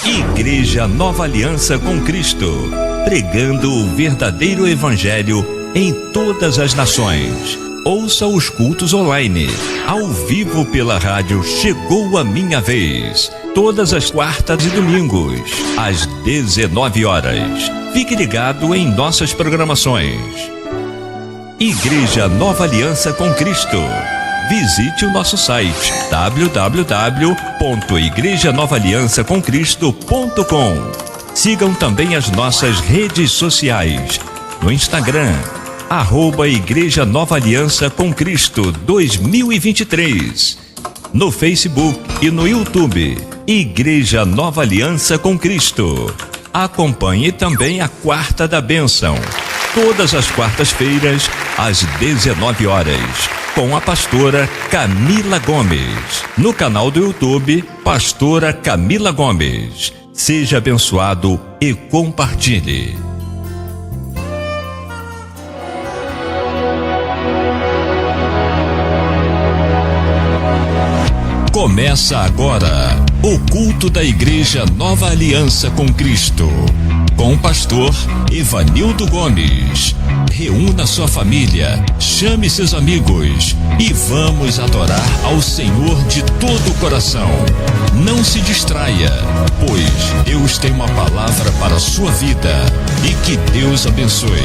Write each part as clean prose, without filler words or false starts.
Igreja Nova Aliança com Cristo, pregando o verdadeiro evangelho em todas as nações. Ouça os cultos online, ao vivo pela rádio Chegou a Minha Vez, todas as quartas e domingos, às 19 horas. Fique ligado em nossas programações. Igreja Nova Aliança com Cristo. Visite o nosso site www.igrejanovaaliançacomcristo.com. Sigam também as nossas redes sociais. No Instagram, @Igreja Nova Aliança com Cristo 2023. No Facebook e no YouTube, Igreja Nova Aliança com Cristo. Acompanhe também a Quarta da Bênção, todas as quartas-feiras, às 19 horas, com a pastora Camila Gomes. No canal do YouTube, Pastora Camila Gomes. Seja abençoado e compartilhe. Começa agora o culto da Igreja Nova Aliança com Cristo, com o pastor Evanildo Gomes. Reúna sua família, chame seus amigos e vamos adorar ao Senhor de todo o coração. Não se distraia, pois Deus tem uma palavra para a sua vida e que Deus abençoe.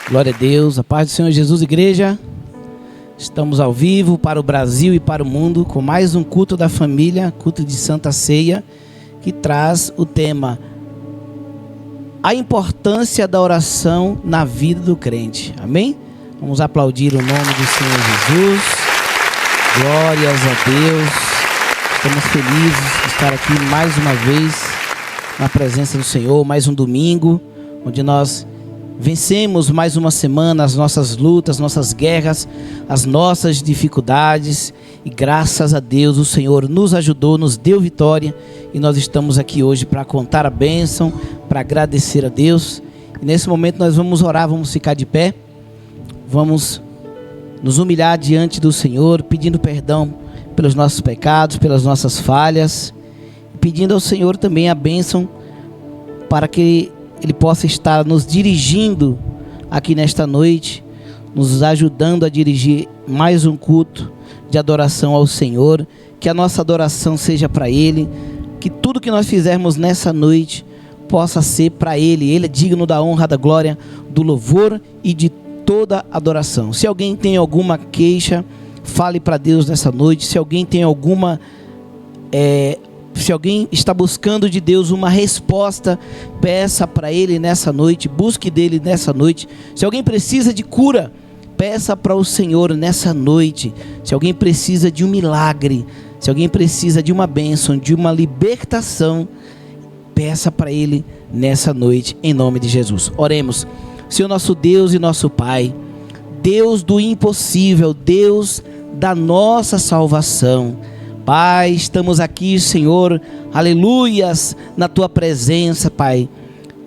Glória a Deus, a paz do Senhor Jesus, igreja. Estamos ao vivo para o Brasil e para o mundo com mais um culto da família, culto de Santa Ceia, que traz o tema: a importância da oração na vida do crente. Amém? Vamos aplaudir o nome do Senhor Jesus. Glórias a Deus. Estamos felizes de estar aqui mais uma vez na presença do Senhor, mais um domingo, onde nós vencemos mais uma semana as nossas lutas, nossas guerras, as nossas dificuldades, e graças a Deus o Senhor nos ajudou, nos deu vitória, e nós estamos aqui hoje para contar a bênção, para agradecer a Deus. E nesse momento nós vamos orar, vamos ficar de pé, vamos nos humilhar diante do Senhor, pedindo perdão pelos nossos pecados, pelas nossas falhas, pedindo ao Senhor também a bênção para que Ele possa estar nos dirigindo aqui nesta noite, nos ajudando a dirigir mais um culto de adoração ao Senhor. Que a nossa adoração seja para Ele, que tudo que nós fizermos nessa noite possa ser para Ele. Ele é digno da honra, da glória, do louvor e de toda adoração. Se alguém tem alguma queixa, fale para Deus nessa noite. Se alguém tem alguma se alguém está buscando de Deus uma resposta, peça para Ele nessa noite, busque dele nessa noite. Se alguém precisa de cura, peça para o Senhor nessa noite. Se alguém precisa de um milagre, se alguém precisa de uma bênção, de uma libertação, peça para Ele nessa noite, em nome de Jesus. Oremos. Senhor nosso Deus e nosso Pai, Deus do impossível, Deus da nossa salvação, Pai, estamos aqui, Senhor, aleluias, na Tua presença, Pai.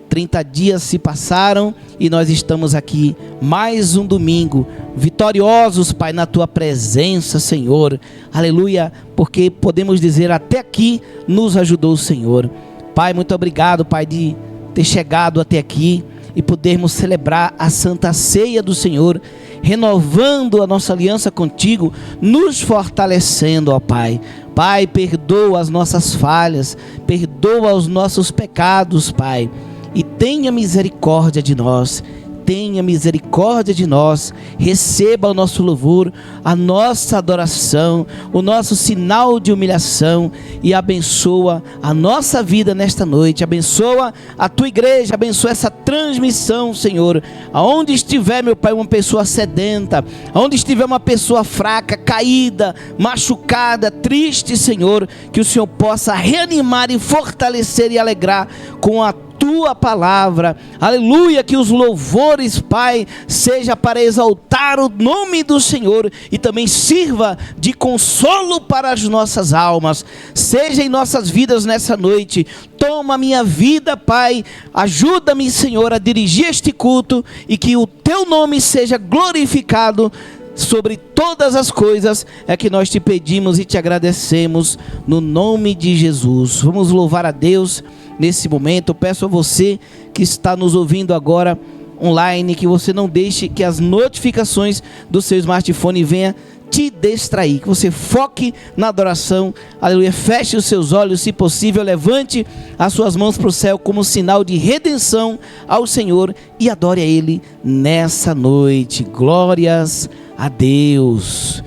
30 dias se passaram e nós estamos aqui, mais um domingo, vitoriosos, Pai, na Tua presença, Senhor. Aleluia, porque podemos dizer, até aqui nos ajudou o Senhor. Pai, muito obrigado, Pai, de ter chegado até aqui e podermos celebrar a Santa Ceia do Senhor, renovando a nossa aliança contigo, nos fortalecendo, ó Pai. Pai, perdoa as nossas falhas, perdoa os nossos pecados, Pai, e tenha misericórdia de nós, tenha misericórdia de nós, receba o nosso louvor, a nossa adoração, o nosso sinal de humilhação e abençoa a nossa vida nesta noite, abençoa a tua igreja, abençoa essa transmissão, Senhor, aonde estiver, meu Pai, uma pessoa sedenta, aonde estiver uma pessoa fraca, caída, machucada, triste, Senhor, que o Senhor possa reanimar e fortalecer e alegrar com a tua palavra, aleluia, que os louvores, Pai, seja para exaltar o nome do Senhor e também sirva de consolo para as nossas almas, seja em nossas vidas nessa noite. Toma a minha vida, Pai, ajuda-me, Senhor, a dirigir este culto e que o teu nome seja glorificado sobre todas as coisas. É que nós te pedimos e te agradecemos no nome de Jesus. Vamos louvar a Deus nesse momento. Eu peço a você que está nos ouvindo agora online, que você não deixe que as notificações do seu smartphone venham te distrair, que você foque na adoração, aleluia. Feche os seus olhos, se possível, levante as suas mãos para o céu como sinal de redenção ao Senhor e adore a Ele nessa noite. Glórias a Deus,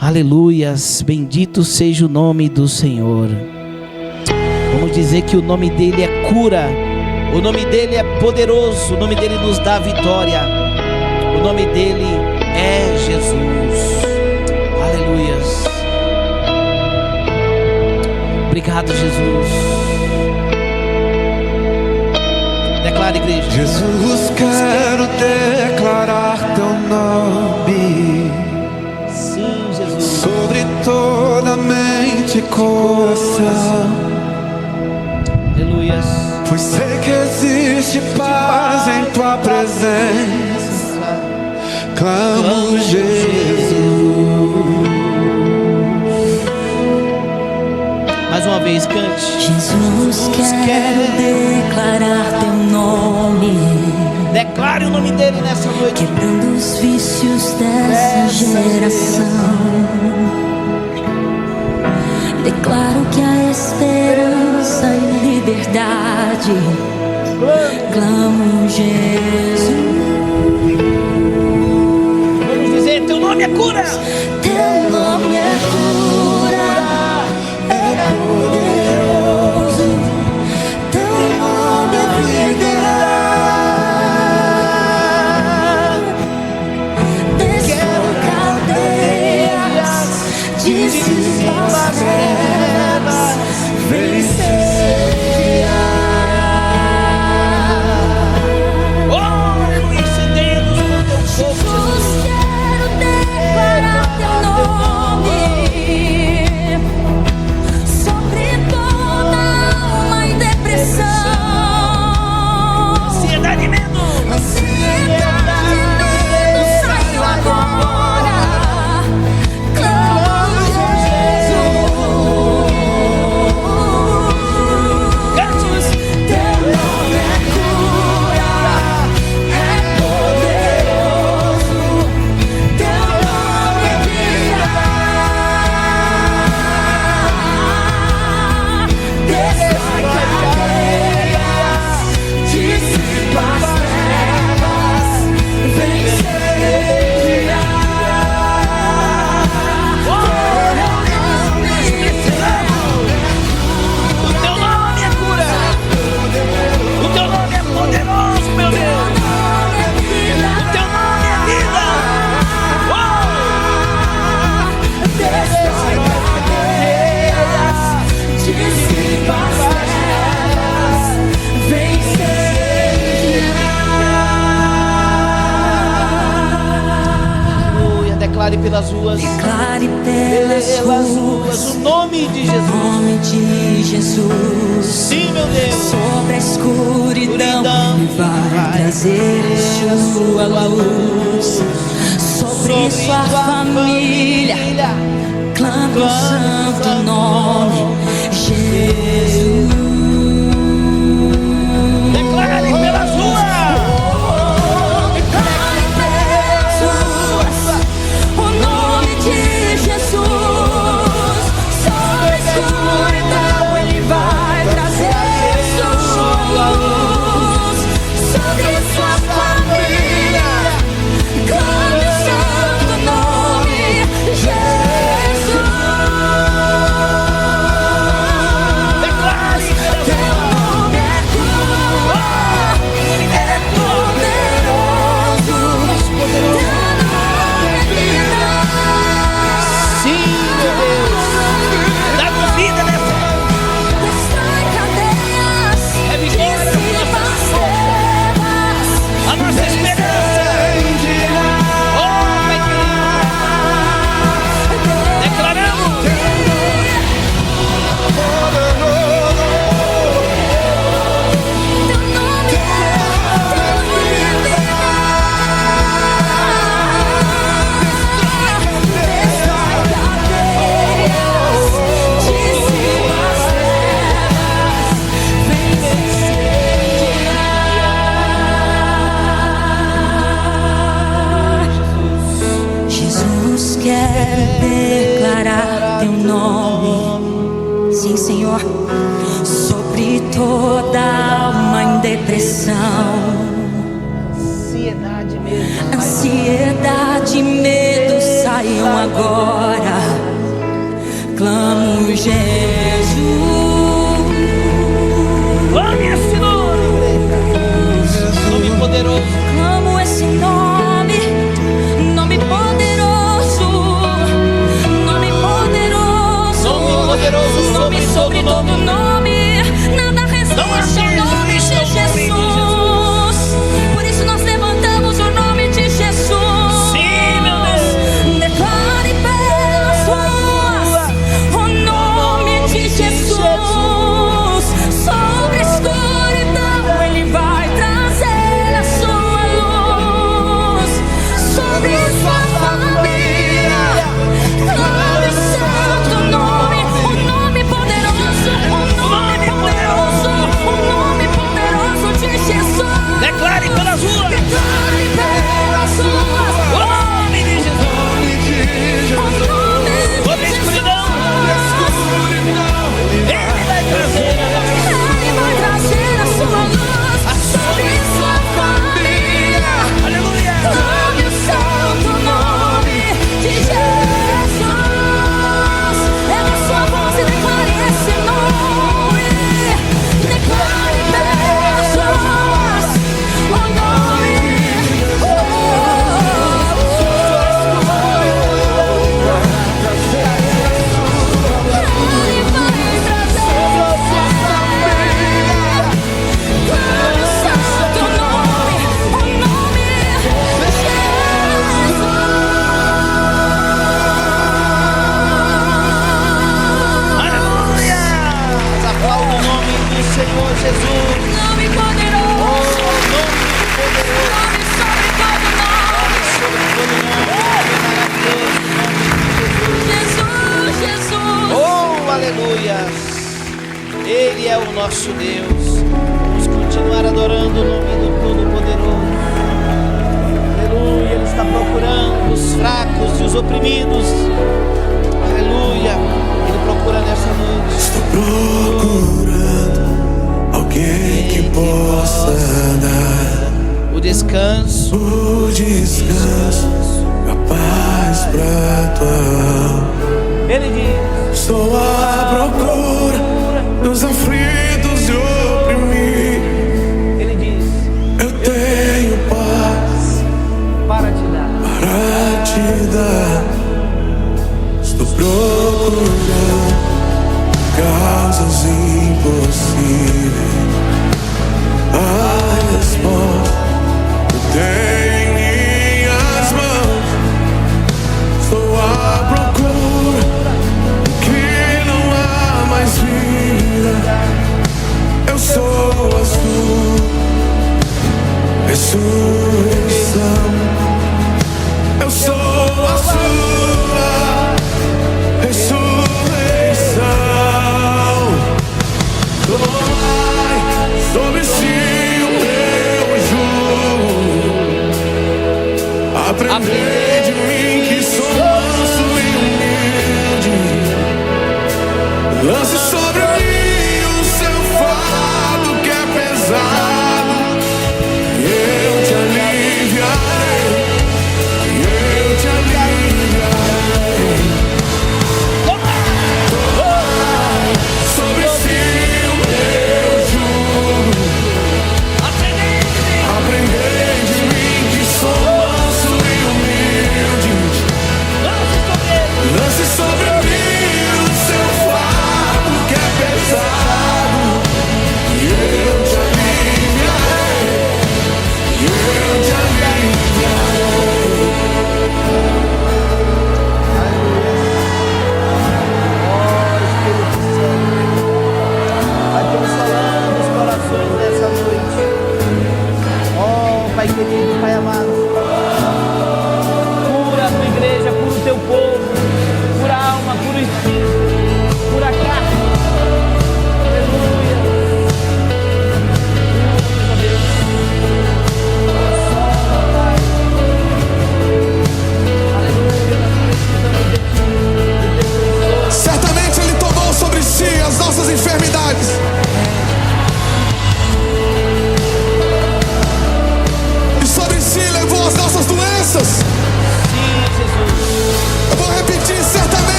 aleluias, bendito seja o nome do Senhor. Vamos dizer que o nome dele é cura, o nome dele é poderoso, o nome dele nos dá vitória, o nome dele é Jesus. Aleluias. Obrigado, Jesus. Declara, igreja. Jesus, quero declarar teu nome. Sim, Jesus. Sobre toda mente e coração. Aleluias. Pois sei que existe paz em tua presença. Clamo Jesus. Mais uma vez, cante. Jesus, quero declarar teu nome. Declare o nome dele nessa noite. Quebrando os vícios dessa geração. Declaro que há esperança e liberdade. Clamo Jesus. Vamos dizer, teu nome é cura. Teu nome é cura, é poderoso. Teu nome é vida. Desfoca cadeias, dissipa as trevas, vencer. Jesus, quero declarar teu nome sobre toda alma e depressão, Ansiedade e medo. ansiedade e medo, saiu agora. Clamo Jesus. Teu nome é cura, é poderoso. Teu nome é vida. Destrói cadeias, dissipa as trevas, vencer. O teu nome é cura. O teu nome é poderoso, meu Deus. O teu nome é vida. Destrói cadeias, dissipa as trevas, Aleluia. Declare pelas ruas. Declare pelas ruas O nome de o Jesus. nome de Jesus. Sim, meu Deus. Sobre a escuridão Ele vai trazer sua luz. Sobre sua família clama o santo nome Jesus. Declare pelas ruas. Declare pelas ruas o nome de Jesus. Sobre a escuridão Ele vai trazer sua luz. Sobre sua família toda alma em depressão, ansiedade e medo saiam agora. Clamo Jesus. Clame esse nome. Nome poderoso. Clamo esse nome. Nome poderoso. Nome poderoso. Nome poderoso. Nome sobre todo nome. Nada resiste ao nome de Jesus. Por isso nós levantamos o nome de Jesus. Sim, meu Deus. Declare pelas ruas o nome de Jesus. Sobre a escuridão Ele vai trazer a sua luz. Sobre sua família, clame o santo nome, o nome poderoso, o nome poderoso, o nome poderoso de Jesus. Declare pelas ruas. Declare pelas ruas O nome de Jesus. o nome de Sobre a escuridão. Jesus. Ele vai trazer. Ele vai trazer a sua luz sobre sua família. Aleluia. Clame o santo nome de Jesus. Erga sua voz e declare esse nome. Declare pelas ruas o nome. Ele vai trazer. Clame o santo nome, o nome de Aleluia. Aplauda o nome do Senhor Jesus. nome poderoso, nome sobre todo nome. Jesus, Jesus. Oh, aleluia. Ele é o nosso Deus. Vamos continuar adorando o nome do Todo-Poderoso. Aleluia. Ele está procurando os fracos e os oprimidos. Aleluia. Ele procura nessa noite. Estou procurando alguém que possa dar O descanso. o descanso, a paz pra tua alma. Ele diz: Estou à procura dos aflitos e oprimidos. Ele diz: Eu tenho paz para te dar. para te dar. Estou procurando causas impossíveis. A resposta eu tenho em minhas mãos. Estou à procura que não há mais vida. Eu sou a sua ressurreição. Eu sou a sua ressurreição. Tomai sobre si o meu jugo. Aprendei de mim que sou manso e humilde. Lance sobre mim o seu fardo que é pesado, e eu te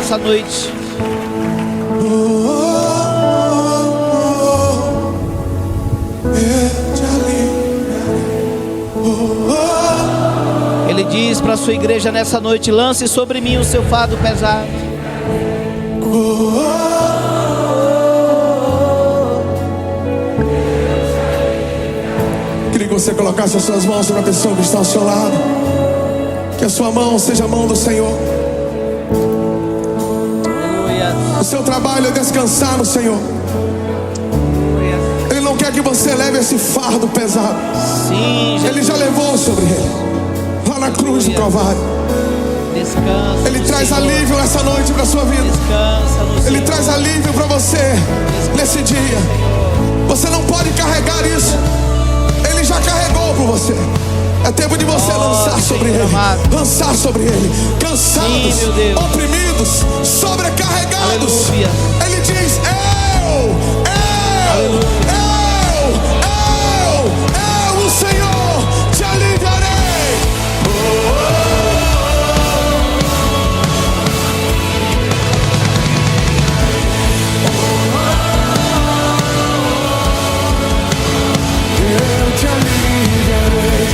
nessa noite. Ele diz para a sua igreja nessa noite: lance sobre mim o seu fardo pesado. Queria que você colocasse as suas mãos sobre a pessoa que está ao seu lado. Que a sua mão seja a mão do Senhor. O seu trabalho é descansar no Senhor. Ele não quer que você leve esse fardo pesado. Sim, Jesus. Ele já levou sobre ele, lá na cruz do Calvário. Descansa. Ele traz alívio nessa noite para a sua vida. Descansa no Ele Senhor. traz alívio para você nesse dia. Você não pode carregar isso. Ele já carregou por você. É tempo de você lançar sobre Senhor ele. amado. Lançar sobre ele. Cansados, Sim, meu Deus. oprimidos, sobrecarregados. Aleluia. Ele diz: eu, o Senhor, te aliviarei. Eu te aliviarei.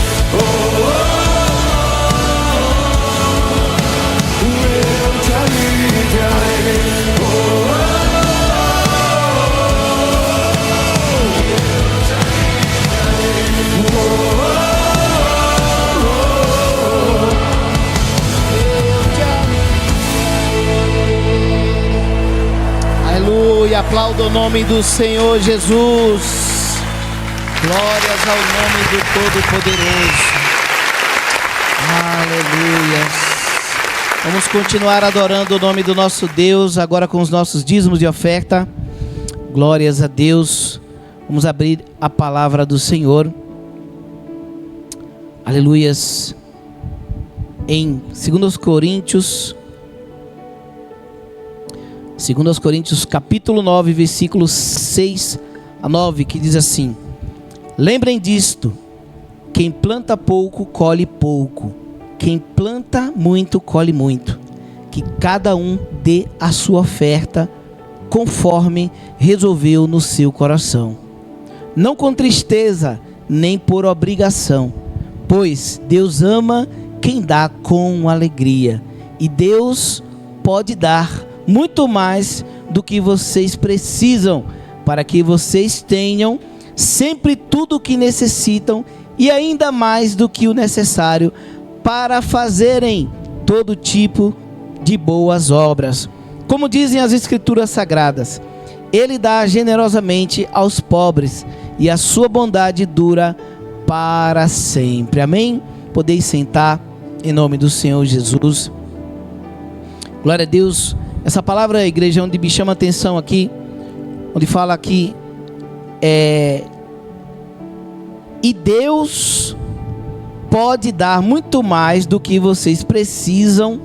Eu te aliviarei. Aleluia, aplauda o nome do Senhor Jesus. Glórias ao nome do Todo-Poderoso. Aleluia. Vamos continuar adorando o nome do nosso Deus, agora com os nossos dízimos de oferta. Glórias a Deus. Vamos abrir a palavra do Senhor. Aleluias. Em 2 Coríntios capítulo 9, versículos 6 a 9, que diz assim: lembrem disto, quem planta pouco, colhe pouco. Quem planta muito, colhe muito. Que cada um dê a sua oferta, conforme resolveu no seu coração. Não com tristeza, nem por obrigação, pois Deus ama quem dá com alegria. E Deus pode dar muito mais do que vocês precisam, para que vocês tenham sempre tudo o que necessitam e ainda mais do que o necessário para fazerem todo tipo de boas obras. Como dizem as Escrituras Sagradas, Ele dá generosamente aos pobres e a sua bondade dura para sempre. Amém? Podeis sentar em nome do Senhor Jesus. Glória a Deus. Essa palavra, igreja, onde me chama a atenção aqui, onde fala aqui, e Deus pode dar muito mais do que vocês precisam,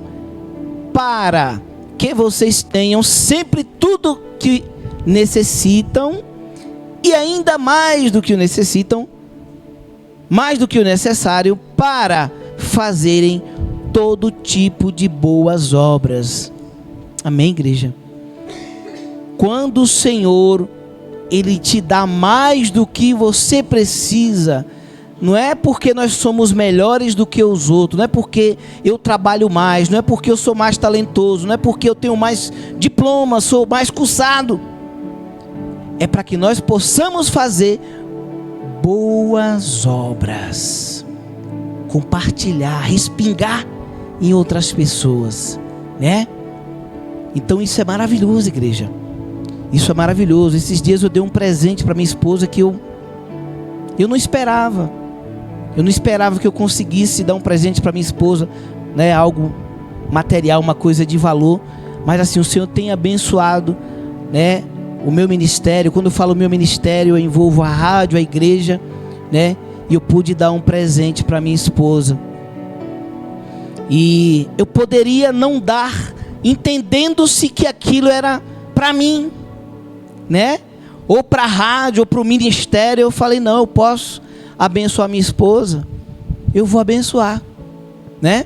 para que vocês tenham sempre tudo que necessitam e ainda mais do que necessitam, mais do que o necessário para fazerem todo tipo de boas obras. Amém, igreja? Quando o Senhor, Ele te dá mais do que você precisa, não é porque nós somos melhores do que os outros, não é porque eu trabalho mais, não é porque eu sou mais talentoso, não é porque eu tenho mais diploma, sou mais cursado. É para que nós possamos fazer boas obras, compartilhar, respingar em outras pessoas, né? Então isso é maravilhoso, igreja. Isso é maravilhoso. Esses dias eu dei um presente para minha esposa que eu não esperava. Eu não esperava que eu conseguisse dar um presente para minha esposa, né? Algo material, uma coisa de valor. Mas assim, o Senhor tem abençoado, né? O meu ministério. Quando eu falo meu ministério, eu envolvo a rádio, a igreja, né? E eu pude dar um presente para minha esposa. E eu poderia não dar, entendendo-se que aquilo era para mim, né? Ou para a rádio, ou para o ministério. Eu falei, não, eu posso abençoar minha esposa, eu vou abençoar, né?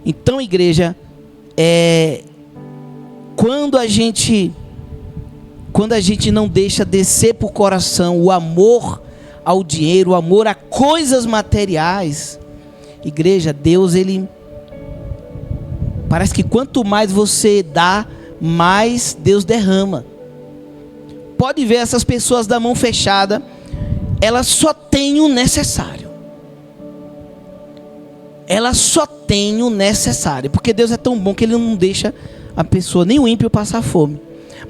Então, igreja, quando a gente não deixa descer para o coração o amor ao dinheiro, o amor a coisas materiais, igreja, Deus, ele parece que quanto mais você dá, mais Deus derrama. Pode ver essas pessoas da mão fechada, elas só têm o necessário. Elas só têm o necessário, porque Deus é tão bom que Ele não deixa a pessoa, nem o ímpio, passar fome.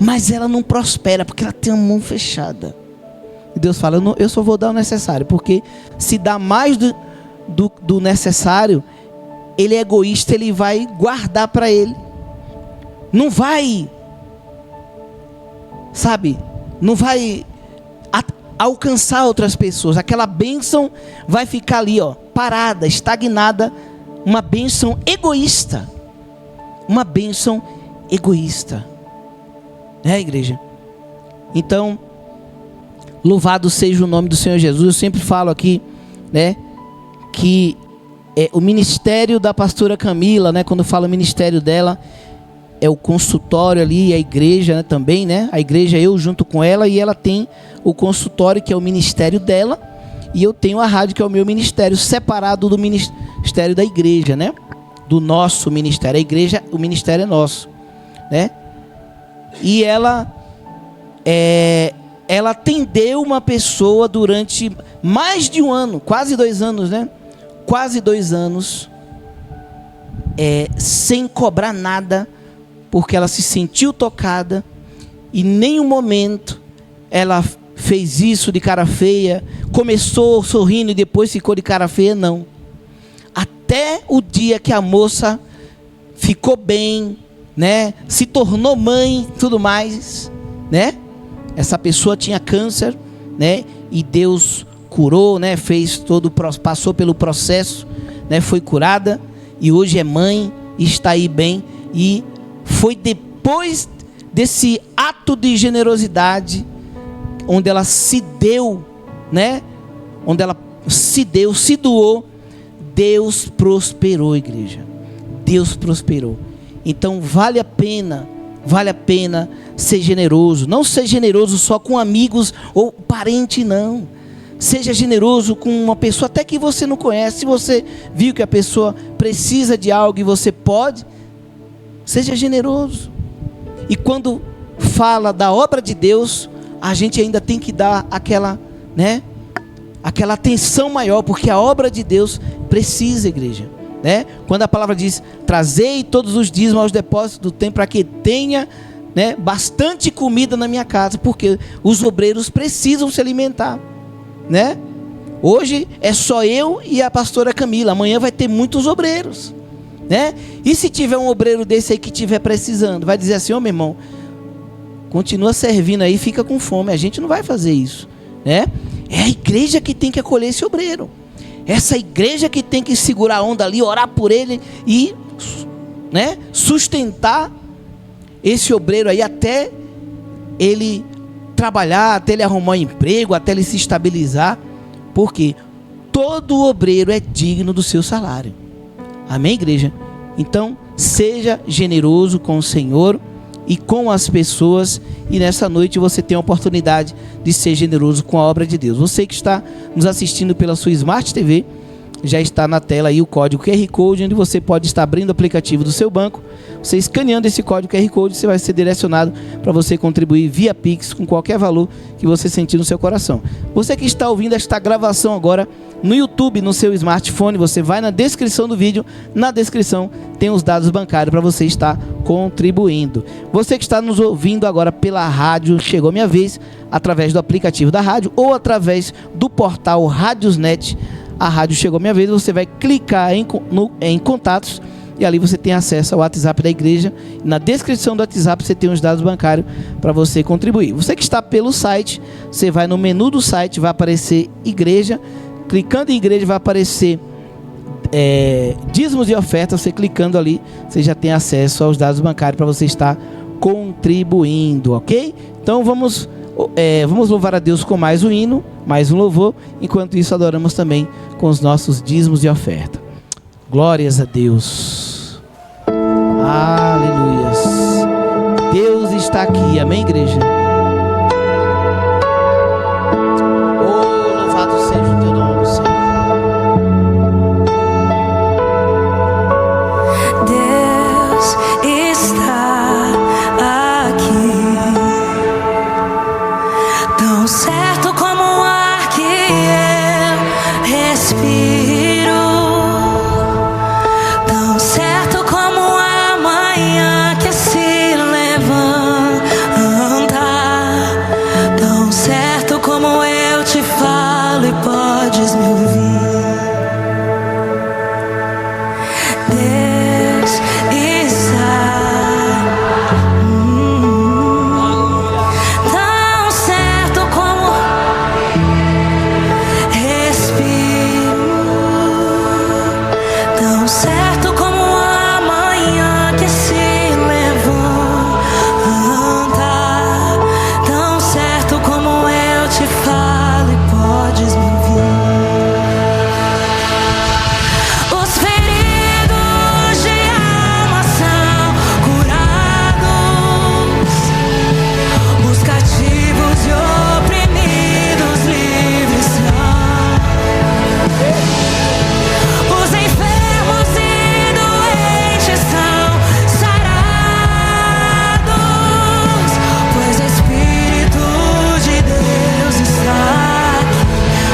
Mas ela não prospera, porque ela tem a mão fechada. E Deus fala, eu só vou dar o necessário, porque se dá mais do necessário, ele é egoísta, ele vai guardar para ele. Não vai, sabe, não vai alcançar outras pessoas. Aquela bênção vai ficar ali, ó, parada, estagnada. Uma bênção egoísta. Uma bênção egoísta. Igreja? Então, louvado seja o nome do Senhor Jesus. Eu sempre falo aqui, né, que o ministério da pastora Camila, né, quando eu falo ministério dela, é o consultório ali, a igreja, né, também, né? A igreja, eu junto com ela, e ela tem o consultório, que é o ministério dela, e eu tenho a rádio, que é o meu ministério, separado do ministério da igreja, né? Do nosso ministério. A igreja, o ministério é nosso, né? E ela atendeu uma pessoa durante mais de um ano, quase 2 anos, né? Quase 2 anos, sem cobrar nada, porque ela se sentiu tocada, e em nenhum momento ela fez isso de cara feia, começou sorrindo e depois ficou de cara feia, não. Até o dia que a moça ficou bem, né, se tornou mãe, tudo mais, né? Essa pessoa tinha câncer, né? E Deus curou, né? Passou pelo processo, né? Foi curada e hoje é mãe e está aí bem. E foi depois desse ato de generosidade, onde ela se deu, né? Onde ela se deu, se doou, Deus prosperou, igreja. Deus prosperou. Então vale a pena ser generoso. Não ser generoso só com amigos ou parente, não. Seja generoso com uma pessoa até que você não conhece. Se você viu que a pessoa precisa de algo e você pode, seja generoso. E quando fala da obra de Deus, a gente ainda tem que dar aquela, né, aquela atenção maior, porque a obra de Deus precisa, igreja, né? Quando a palavra diz, trazei todos os dízimos aos depósitos do templo, para que tenha, né, bastante comida na minha casa, porque os obreiros precisam se alimentar, né? Hoje é só eu e a pastora Camila, amanhã vai ter muitos obreiros, né? E se tiver um obreiro desse aí que estiver precisando, vai dizer assim, meu irmão, continua servindo aí, fica com fome. A gente não vai fazer isso, né? É a igreja que tem que acolher esse obreiro. Essa igreja que tem que segurar a onda ali, orar por ele e, né, sustentar esse obreiro aí até ele trabalhar, até ele arrumar um emprego, até ele se estabilizar. Porque todo obreiro é digno do seu salário. Amém, igreja? Então, seja generoso com o Senhor e com as pessoas, e nessa noite você tem a oportunidade de ser generoso com a obra de Deus. Você que está nos assistindo pela sua Smart TV, já está na tela aí o código QR Code, onde você pode estar abrindo o aplicativo do seu banco. Você escaneando esse código QR Code, você vai ser direcionado para você contribuir via Pix com qualquer valor que você sentir no seu coração. Você que está ouvindo esta gravação agora no YouTube, no seu smartphone, você vai na descrição do vídeo. Na descrição tem os dados bancários para você estar contribuindo. Você que está nos ouvindo agora pela rádio, chegou a minha vez, através do aplicativo da rádio ou através do portal Radiosnet. A rádio chegou a minha vez, você vai clicar em contatos e ali você tem acesso ao WhatsApp da igreja. Na descrição do WhatsApp você tem os dados bancários para você contribuir. Você que está pelo site, você vai no menu do site, vai aparecer igreja. Clicando em igreja vai aparecer dízimos e ofertas. Você clicando ali, você já tem acesso aos dados bancários para você estar contribuindo, ok? Então vamos louvar a Deus com mais um hino, mais um louvor. Enquanto isso, adoramos também com os nossos dízimos e oferta. Glórias a Deus. Aleluias. está aqui, amém, igreja? Oh, louvado seja o teu nome, Senhor. Deus está aqui, tão certo como o ar que eu respiro, tão certo como a manhã que se levanta, tão certo como eu te falo e podes me ouvir. Deus está tão certo como respiro, tão certo como a manhã que se levanta, tão certo como eu te falo e podes me ouvir. Os feridos de alma são curados, os cativos e oprimidos livres são, os enfermos e doentes são sarados, pois o Espírito de Deus está aqui.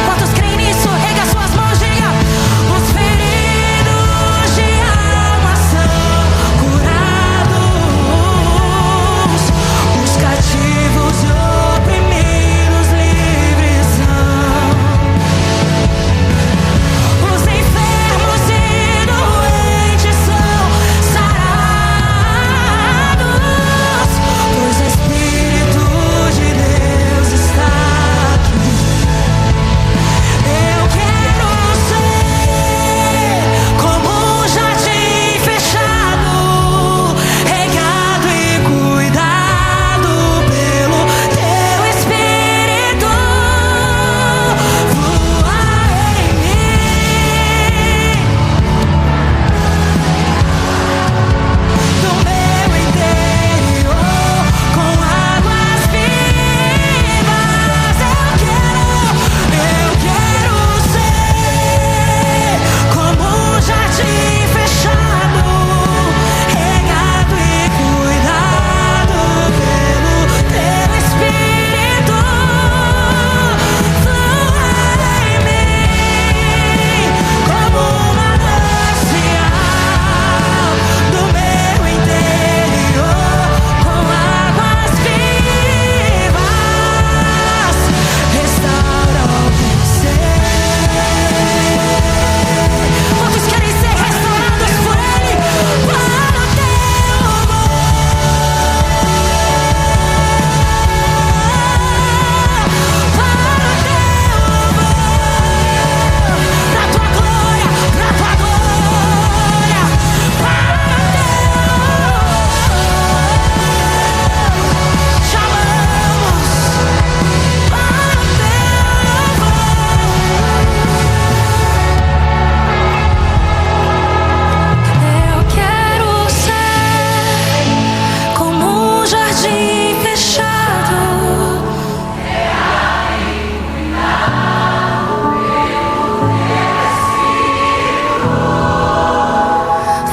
Quantos creem nisso? Erga suas mãos, diga. Os feridos de alma são curados, os cativos e oprimidos livres são, os enfermos e doentes são sarados, pois o Espírito de Deus está aqui. Eu quero ser como um jardim fechado, regado e cuidado pelo teu Espírito. Voa em mim, no meu interior, com águas vivas. Eu quero ser como um jardim fechado, regado e cuidado pelo teu Espírito. Flua em mim como uma manancial do meu interior, com águas vivas. Restaura o meu ser. Quantos querem ser restaurados por Ele? Para o teu amor, para o teu amor, pra tua glória, pra tua glória, para o teu amor. Chamamos para o teu amor. Eu quero ser como um jardim fechado,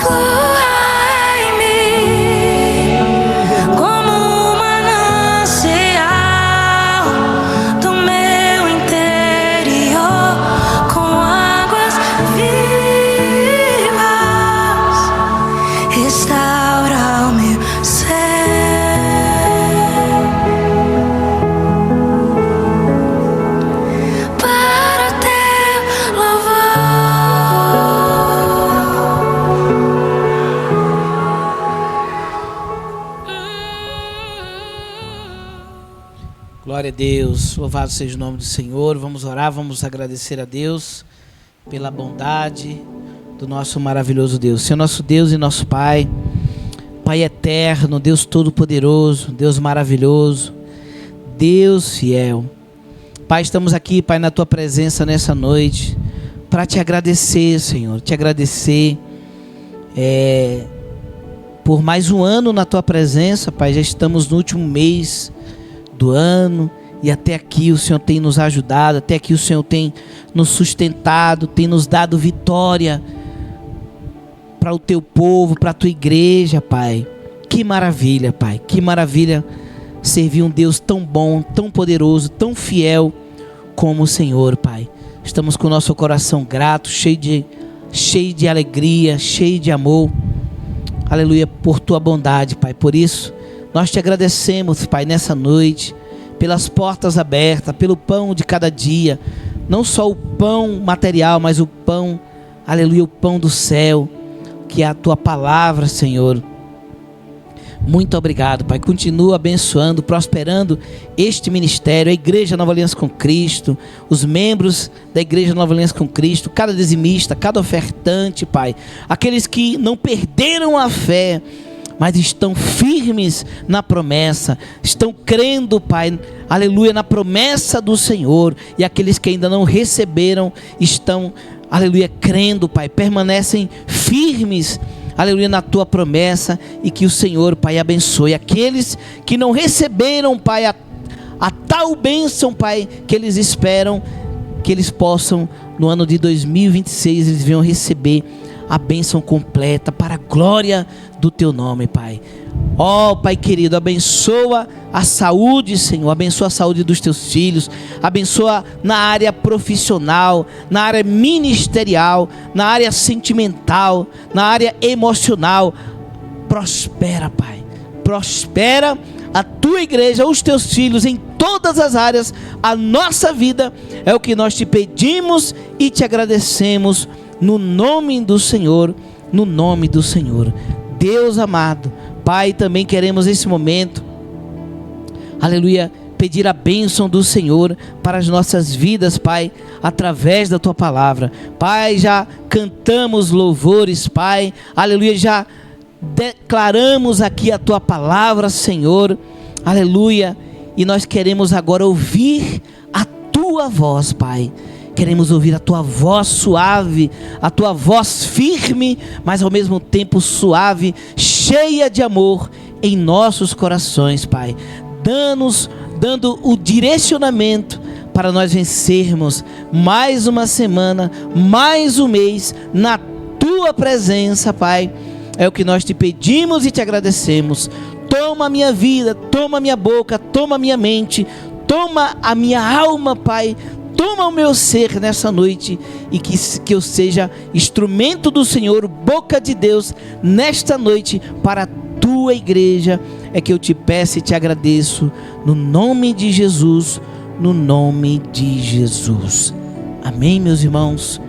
flua em mim como um manancial do meu interior, com águas vivas. Restaura o meu ser para o teu louvor. Glória a Deus, louvado seja o nome do Senhor. Vamos orar, vamos agradecer a Deus pela bondade do nosso maravilhoso Deus. Senhor, nosso Deus e nosso Pai, Pai eterno, Deus todo-poderoso, Deus maravilhoso, Deus fiel. Pai, estamos aqui, Pai, na Tua presença nessa noite, para Te agradecer, Senhor, Te agradecer por mais um ano na tua presença, Pai. Já estamos no último mês do ano e até aqui o Senhor tem nos ajudado, até aqui o Senhor tem nos sustentado, tem nos dado vitória para o teu povo, para a tua igreja, Pai. Que maravilha, Pai, que maravilha servir um Deus tão bom, tão poderoso, tão fiel como o Senhor, Pai. Estamos com o nosso coração grato, cheio de alegria, cheio de amor, aleluia, por tua bondade, Pai. Por isso, nós te agradecemos, Pai, nessa noite, pelas portas abertas, pelo pão de cada dia, não só o pão material, mas o pão, aleluia, o pão do céu, que é a tua palavra, Senhor. Muito obrigado, Pai. Continua abençoando, prosperando este ministério, a Igreja Nova Aliança com Cristo, os membros da Igreja Nova Aliança com Cristo, cada dizimista, cada ofertante, Pai. Aqueles que não perderam a fé, mas estão firmes na promessa, estão crendo, Pai, aleluia, na promessa do Senhor. E aqueles que ainda não receberam, estão, aleluia, crendo, Pai, permanecem firmes, aleluia, na tua promessa, e que o Senhor, Pai, abençoe aqueles que não receberam, Pai, a tal bênção, Pai, que eles esperam, que eles possam, no ano de 2026, eles venham receber a bênção completa, para a glória do teu nome, Pai. Ó, Pai querido, abençoa a saúde, Senhor, abençoa a saúde dos teus filhos, abençoa na área profissional, na área ministerial, na área sentimental, na área emocional. Prospera, Pai, prospera a tua igreja, os teus filhos, em todas as áreas. A nossa vida é o que nós te pedimos e te agradecemos, no nome do Senhor, no nome do Senhor. Deus amado, Pai, também queremos nesse momento, aleluia, pedir a bênção do Senhor para as nossas vidas, Pai, através da tua palavra. Pai, já cantamos louvores, Pai, aleluia, já declaramos aqui a tua palavra, Senhor, aleluia, e nós queremos agora ouvir a tua voz, Pai. Queremos ouvir a tua voz suave, a tua voz firme, mas ao mesmo tempo suave, cheia de amor em nossos corações, Pai. Dando o direcionamento para nós vencermos mais uma semana, mais um mês na tua presença, Pai. É o que nós te pedimos e te agradecemos. Toma a minha vida, toma a minha boca, toma a minha mente, toma a minha alma, Pai. Toma o meu ser nessa noite, e que eu seja instrumento do Senhor, boca de Deus, nesta noite, para a tua igreja. É que eu te peço e te agradeço, no nome de Jesus, no nome de Jesus. Amém, meus irmãos?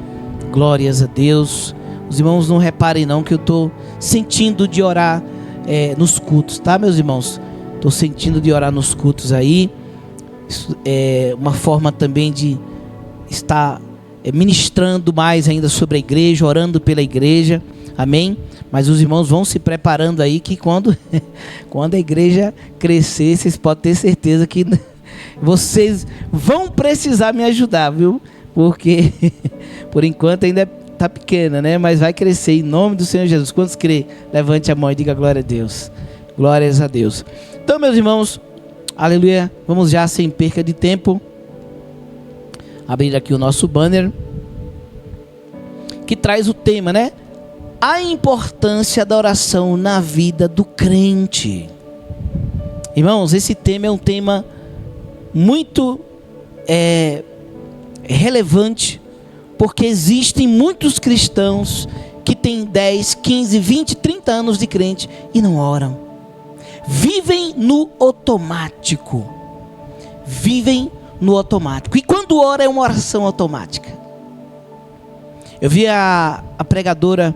Glórias a Deus. Os irmãos não reparem não que eu estou sentindo de orar nos cultos, tá, meus irmãos? Estou sentindo de orar nos cultos aí. É uma forma também de estar ministrando mais ainda sobre a igreja, orando pela igreja, amém? Mas os irmãos vão se preparando aí, que quando a igreja crescer, vocês podem ter certeza que vocês vão precisar me ajudar, viu? Porque por enquanto ainda está pequena, né? Mas vai crescer em nome do Senhor Jesus. Quantos crê? Levante a mão e diga glória a Deus. Glórias a Deus. Então, meus irmãos, aleluia, vamos já sem perca de tempo abrir aqui o nosso banner, que traz o tema, né? A importância da oração na vida do crente. Irmãos, esse tema é um tema muito relevante, porque existem muitos cristãos que têm 10, 15, 20, 30 anos de crente e não oram. Vivem no automático. Vivem no automático. E quando ora é uma oração automática. Eu vi a pregadora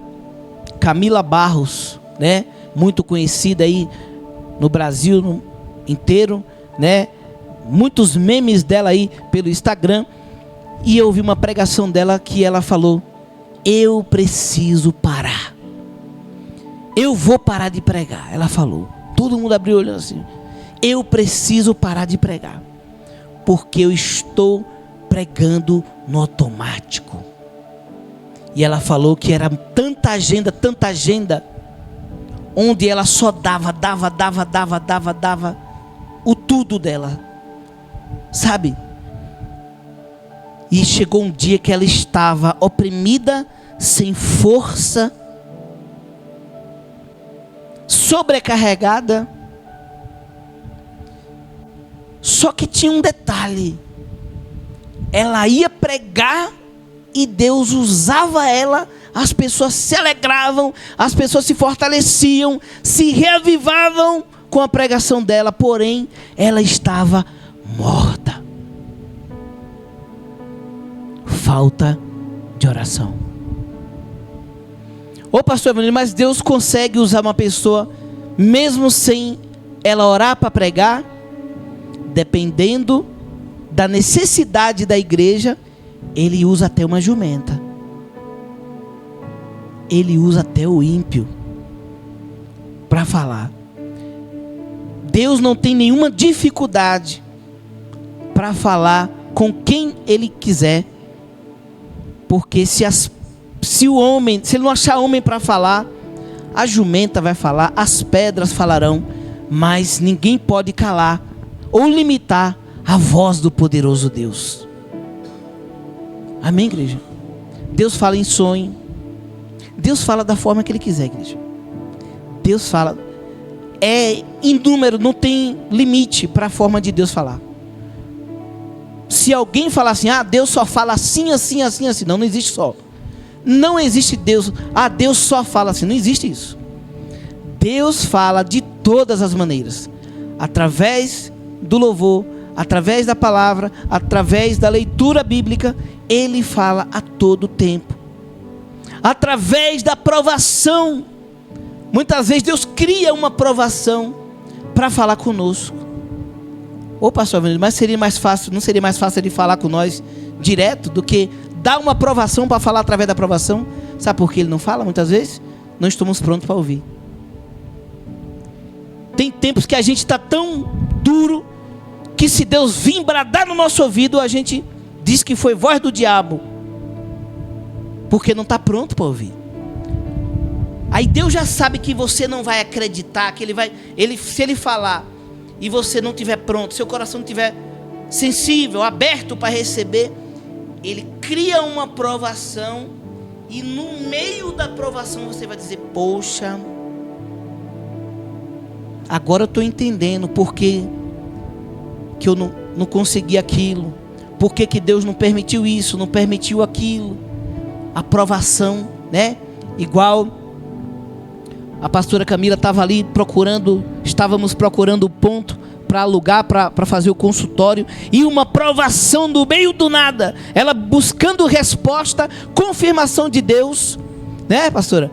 Camila Barros, né? Muito conhecida aí no Brasil inteiro, né? Muitos memes dela aí pelo Instagram. E eu vi uma pregação dela que ela falou: eu preciso parar. Eu vou parar de pregar. Ela falou. Todo mundo abriu olhando assim. Eu preciso parar de pregar, porque eu estou pregando no automático. E ela falou que era tanta agenda, onde ela só dava o tudo dela, sabe? E chegou um dia que ela estava oprimida, sem força, sobrecarregada. Só que tinha um detalhe: ela ia pregar e Deus usava ela, as pessoas se alegravam, as pessoas se fortaleciam, se reavivavam com a pregação dela, porém ela estava morta. Falta de oração. Ô pastor Evangelho, mas Deus consegue usar uma pessoa mesmo sem ela orar para pregar? Dependendo da necessidade da igreja, Ele usa até uma jumenta. Ele usa até o ímpio para falar. Deus não tem nenhuma dificuldade para falar com quem Ele quiser, porque se ele não achar homem para falar, a jumenta vai falar, as pedras falarão, mas ninguém pode calar ou limitar a voz do poderoso Deus. Amém, igreja? Deus fala em sonho. Deus fala da forma que Ele quiser, igreja. Deus fala. É inúmero, não tem limite para a forma de Deus falar. Se alguém falar assim, Deus só fala assim, assim, assim, assim. Não existe só. Não existe Deus. Deus só fala assim. Não existe isso. Deus fala de todas as maneiras. Através do louvor, através da palavra, através da leitura bíblica, Ele fala a todo tempo. Através da provação. Muitas vezes Deus cria uma provação para falar conosco. Ô pastor, mas seria mais fácil, não seria mais fácil Ele falar com nós direto do que dar uma provação para falar através da provação? Sabe por que Ele não fala muitas vezes? Não estamos prontos para ouvir. Tem tempos que a gente está tão duro que se Deus vir bradar no nosso ouvido, a gente diz que foi voz do diabo, porque não está pronto para ouvir. Aí Deus já sabe que você não vai acreditar, que se Ele falar e você não estiver pronto, seu coração não estiver sensível, aberto para receber, Ele cria uma provação, e no meio da provação você vai dizer: poxa, agora eu estou entendendo por que eu não consegui aquilo, por que Deus não permitiu isso, não permitiu aquilo. A provação, né? Igual a pastora Camila estava ali estávamos procurando o ponto para alugar, para fazer o consultório, e uma provação no meio do nada, ela buscando resposta, confirmação de Deus, né, pastora?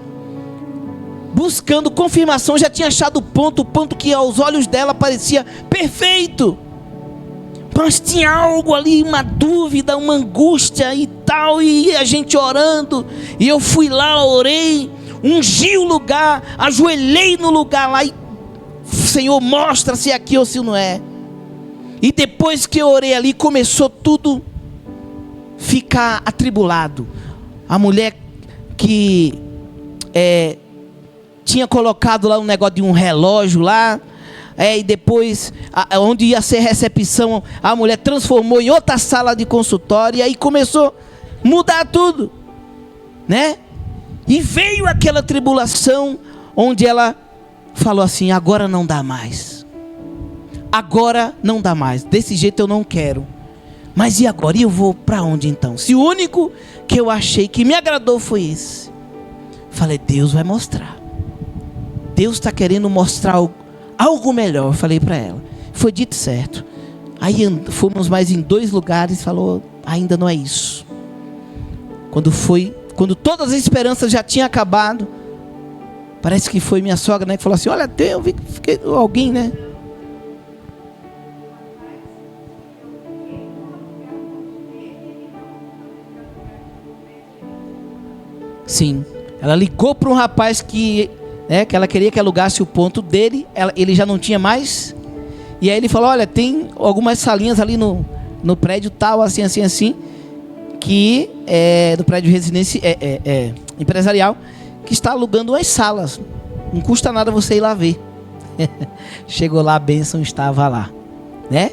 Buscando confirmação, já tinha achado o ponto que aos olhos dela parecia perfeito, mas tinha algo ali, uma dúvida, uma angústia e tal, e a gente orando, e eu fui lá, orei, ungi o lugar, ajoelhei no lugar lá, e Senhor, mostra se é aqui ou se não é. E depois que eu orei ali, começou tudo ficar atribulado. A mulher que tinha colocado lá um negócio de um relógio lá, e depois, onde ia ser recepção, a mulher transformou em outra sala de consultório, e aí começou a mudar tudo, né? E veio aquela tribulação, onde ela falou assim: agora não dá mais. Agora não dá mais. Desse jeito eu não quero. Mas e agora? E eu vou para onde então? Se o único que eu achei que me agradou foi esse. Falei: Deus vai mostrar. Deus está querendo mostrar algo melhor. Eu falei para ela. Foi dito certo. Aí fomos mais em 2 lugares. Falou: ainda não é isso. Quando todas as esperanças já tinham acabado, parece que foi minha sogra, né, que falou assim: olha, eu vi que fiquei alguém, né? Sim, ela ligou para um rapaz que ela queria que alugasse o ponto dele, ele já não tinha mais, e aí ele falou: olha, tem algumas salinhas ali no prédio tal, assim, assim, assim, que é do prédio residência empresarial, que está alugando umas salas. Não custa nada você ir lá ver. Chegou lá, a bênção estava lá, né?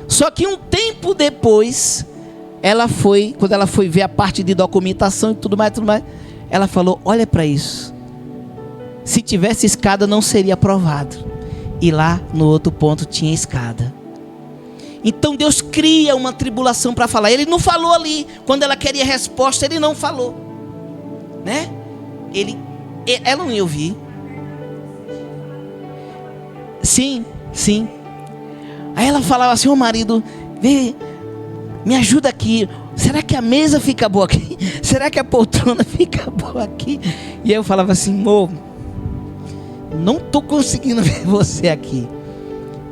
Só que um tempo depois, quando ela foi ver a parte de documentação e tudo mais, ela falou: olha para isso. Se tivesse escada não seria aprovado. E lá no outro ponto tinha escada. Então Deus cria uma tribulação para falar. Ele não falou ali. Quando ela queria resposta, ele não falou, né? Ela não ia ouvir. Sim. Aí ela falava assim: ô marido, vê, me ajuda aqui. Será que a mesa fica boa aqui? Será que a poltrona fica boa aqui? E aí eu falava assim: amor, não estou conseguindo ver você aqui.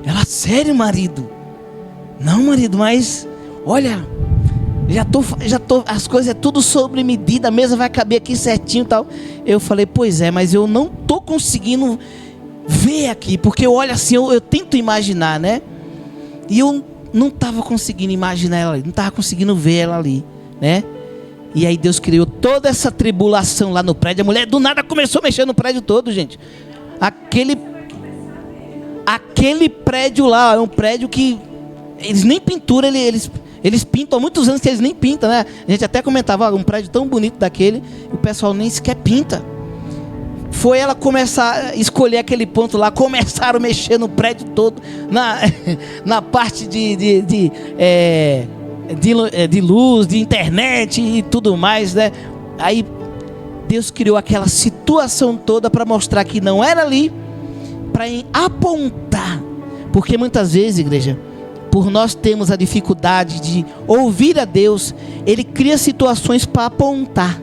Ela: sério, marido? Não, marido, mas olha, já tô, as coisas é tudo sobre medida, a mesa vai caber aqui certinho e tal. Eu falei: pois é, mas eu não tô conseguindo ver aqui, porque eu olho assim, eu tento imaginar, né? E eu não estava conseguindo imaginar ela ali, não estava conseguindo ver ela ali, né? E aí Deus criou toda essa tribulação lá no prédio. A mulher do nada começou a mexer no prédio todo, gente. Aquele prédio lá é um prédio que eles nem pintura, eles pintam há muitos anos que eles nem pintam, né? A gente até comentava: um prédio tão bonito daquele, o pessoal nem sequer pinta. Foi ela começar a escolher aquele ponto lá, começaram a mexer no prédio todo, na parte de luz, de internet e tudo mais, né? Aí Deus criou aquela situação toda para mostrar que não era ali, para apontar. Porque muitas vezes, igreja, por nós termos a dificuldade de ouvir a Deus, Ele cria situações para apontar.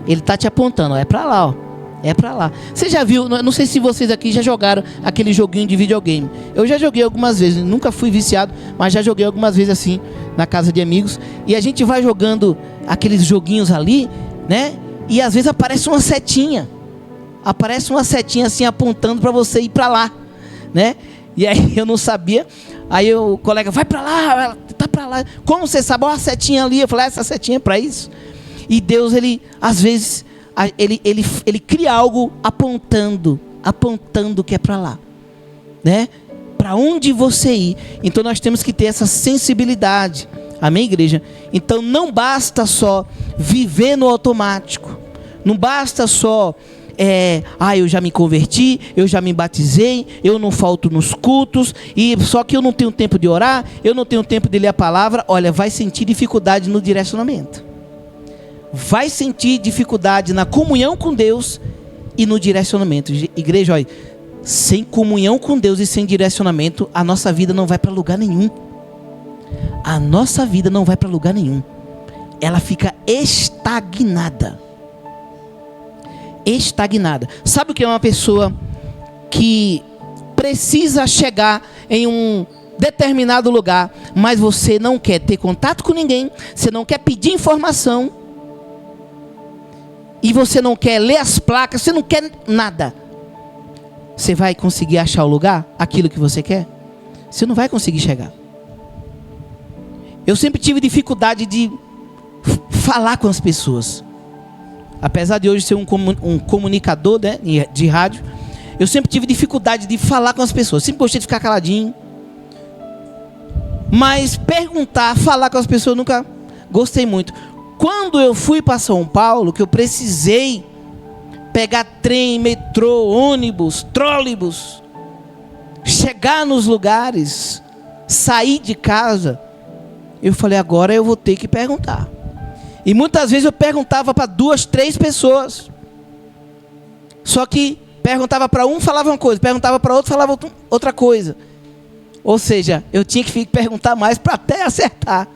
Ele está te apontando: ó, é para lá, ó. É pra lá. Você já viu, não sei se vocês aqui já jogaram aquele joguinho de videogame. Eu já joguei algumas vezes, nunca fui viciado, mas já joguei algumas vezes assim, na casa de amigos. E a gente vai jogando aqueles joguinhos ali, né? E às vezes aparece uma setinha. Aparece uma setinha assim apontando pra você ir pra lá, né? E aí eu não sabia. Aí o colega: vai pra lá, tá pra lá. Como você sabe? Ó, a setinha ali. Eu falei: essa setinha é pra isso. E Deus, ele às vezes ele cria algo apontando que é para lá, né? Para onde você ir. Então nós temos que ter essa sensibilidade. Amém, igreja? Então não basta só viver no automático. Não basta só eu já me converti, eu já me batizei, eu não falto nos cultos, e só que eu não tenho tempo de orar, eu não tenho tempo de ler a palavra. Olha, vai sentir dificuldade no direcionamento. Vai sentir dificuldade na comunhão com Deus e no direcionamento. Igreja, olha, sem comunhão com Deus e sem direcionamento, a nossa vida não vai para lugar nenhum. A nossa vida não vai para lugar nenhum. Ela fica estagnada. Estagnada. Sabe o que é uma pessoa que precisa chegar em um determinado lugar, mas você não quer ter contato com ninguém, você não quer pedir informação, e você não quer ler as placas, você não quer nada. Você vai conseguir achar o lugar, aquilo que você quer? Você não vai conseguir chegar. Eu sempre tive dificuldade de falar com as pessoas. Apesar de hoje ser um comunicador, né, de rádio, eu sempre tive dificuldade de falar com as pessoas. Sempre gostei de ficar caladinho. Mas perguntar, falar com as pessoas, nunca gostei muito. Quando eu fui para São Paulo, que eu precisei pegar trem, metrô, ônibus, trólebus, chegar nos lugares, sair de casa, eu falei: agora eu vou ter que perguntar. E muitas vezes eu perguntava para 2, 3 pessoas. Só que perguntava para um, falava uma coisa, perguntava para outro, falava outra coisa. Ou seja, eu tinha que perguntar mais para até acertar.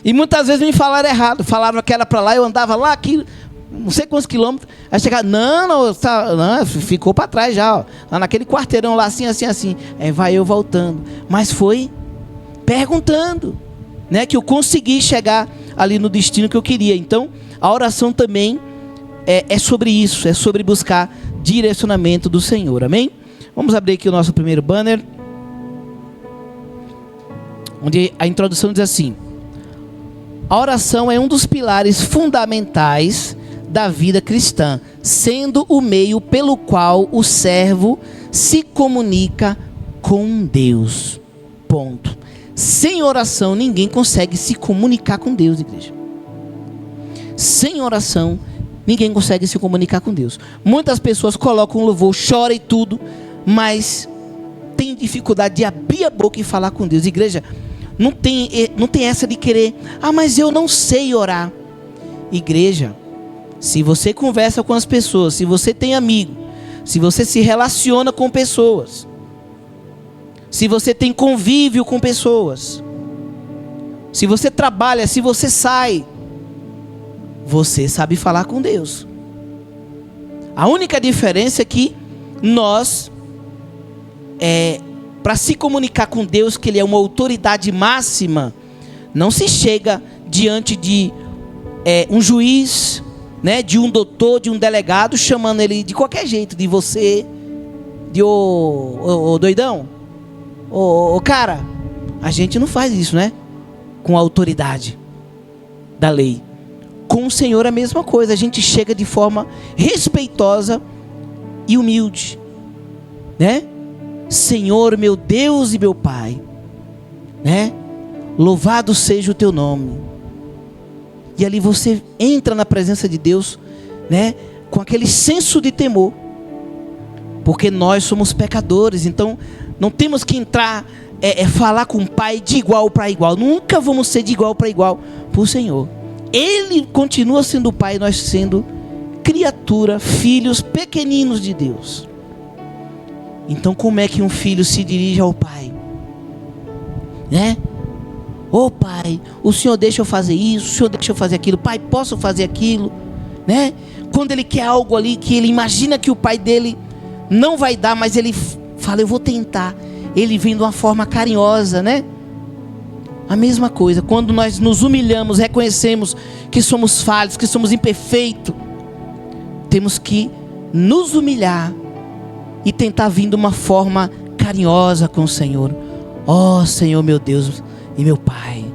E muitas vezes me falaram errado. Falaram que era para lá, eu andava lá, aqui, não sei quantos quilômetros. Aí chegava: não, ficou para trás já, ó, lá naquele quarteirão lá, assim. Aí vai eu voltando. Mas foi perguntando, né, que eu consegui chegar ali no destino que eu queria. Então, a oração também é sobre isso, é sobre buscar direcionamento do Senhor. Amém? Vamos abrir aqui o nosso primeiro banner, onde a introdução diz assim: a oração é um dos pilares fundamentais da vida cristã, sendo o meio pelo qual o servo se comunica com Deus. Ponto. Sem oração ninguém consegue se comunicar com Deus, igreja. Sem oração ninguém consegue se comunicar com Deus. Muitas pessoas colocam louvor, choram e tudo, mas tem dificuldade de abrir a boca e falar com Deus. Igreja, não tem essa de querer, mas eu não sei orar. Igreja, se você conversa com as pessoas, se você tem amigo, se você se relaciona com pessoas, se você tem convívio com pessoas, se você trabalha, se você sai, você sabe falar com Deus. A única diferença é que nós, para se comunicar com Deus, que Ele é uma autoridade máxima, não se chega diante de um juiz, né, de um doutor, de um delegado, chamando ele de qualquer jeito, de você, de ô doidão, ô cara. A gente não faz isso, né? Com a autoridade da lei. Com o Senhor é a mesma coisa. A gente chega de forma respeitosa e humilde, né? Senhor, meu Deus e meu Pai, né? Louvado seja o teu nome. E ali você entra na presença de Deus, né? Com aquele senso de temor, porque nós somos pecadores. Então não temos que entrar, falar com o Pai de igual para igual. Nunca vamos ser de igual para igual para o Senhor. Ele continua sendo o Pai, nós sendo criatura, filhos pequeninos de Deus. Então como é que um filho se dirige ao Pai, né? Ô Pai, o Senhor deixa eu fazer isso, o Senhor deixa eu fazer aquilo. Pai, posso fazer aquilo, né? Quando ele quer algo ali que ele imagina que o pai dele não vai dar, mas ele fala, eu vou tentar. Ele vem de uma forma carinhosa, né? A mesma coisa, quando nós nos humilhamos, reconhecemos que somos falhos, que somos imperfeitos, temos que nos humilhar e tentar vir de uma forma carinhosa com o Senhor. Ó Senhor, meu Deus e meu Pai,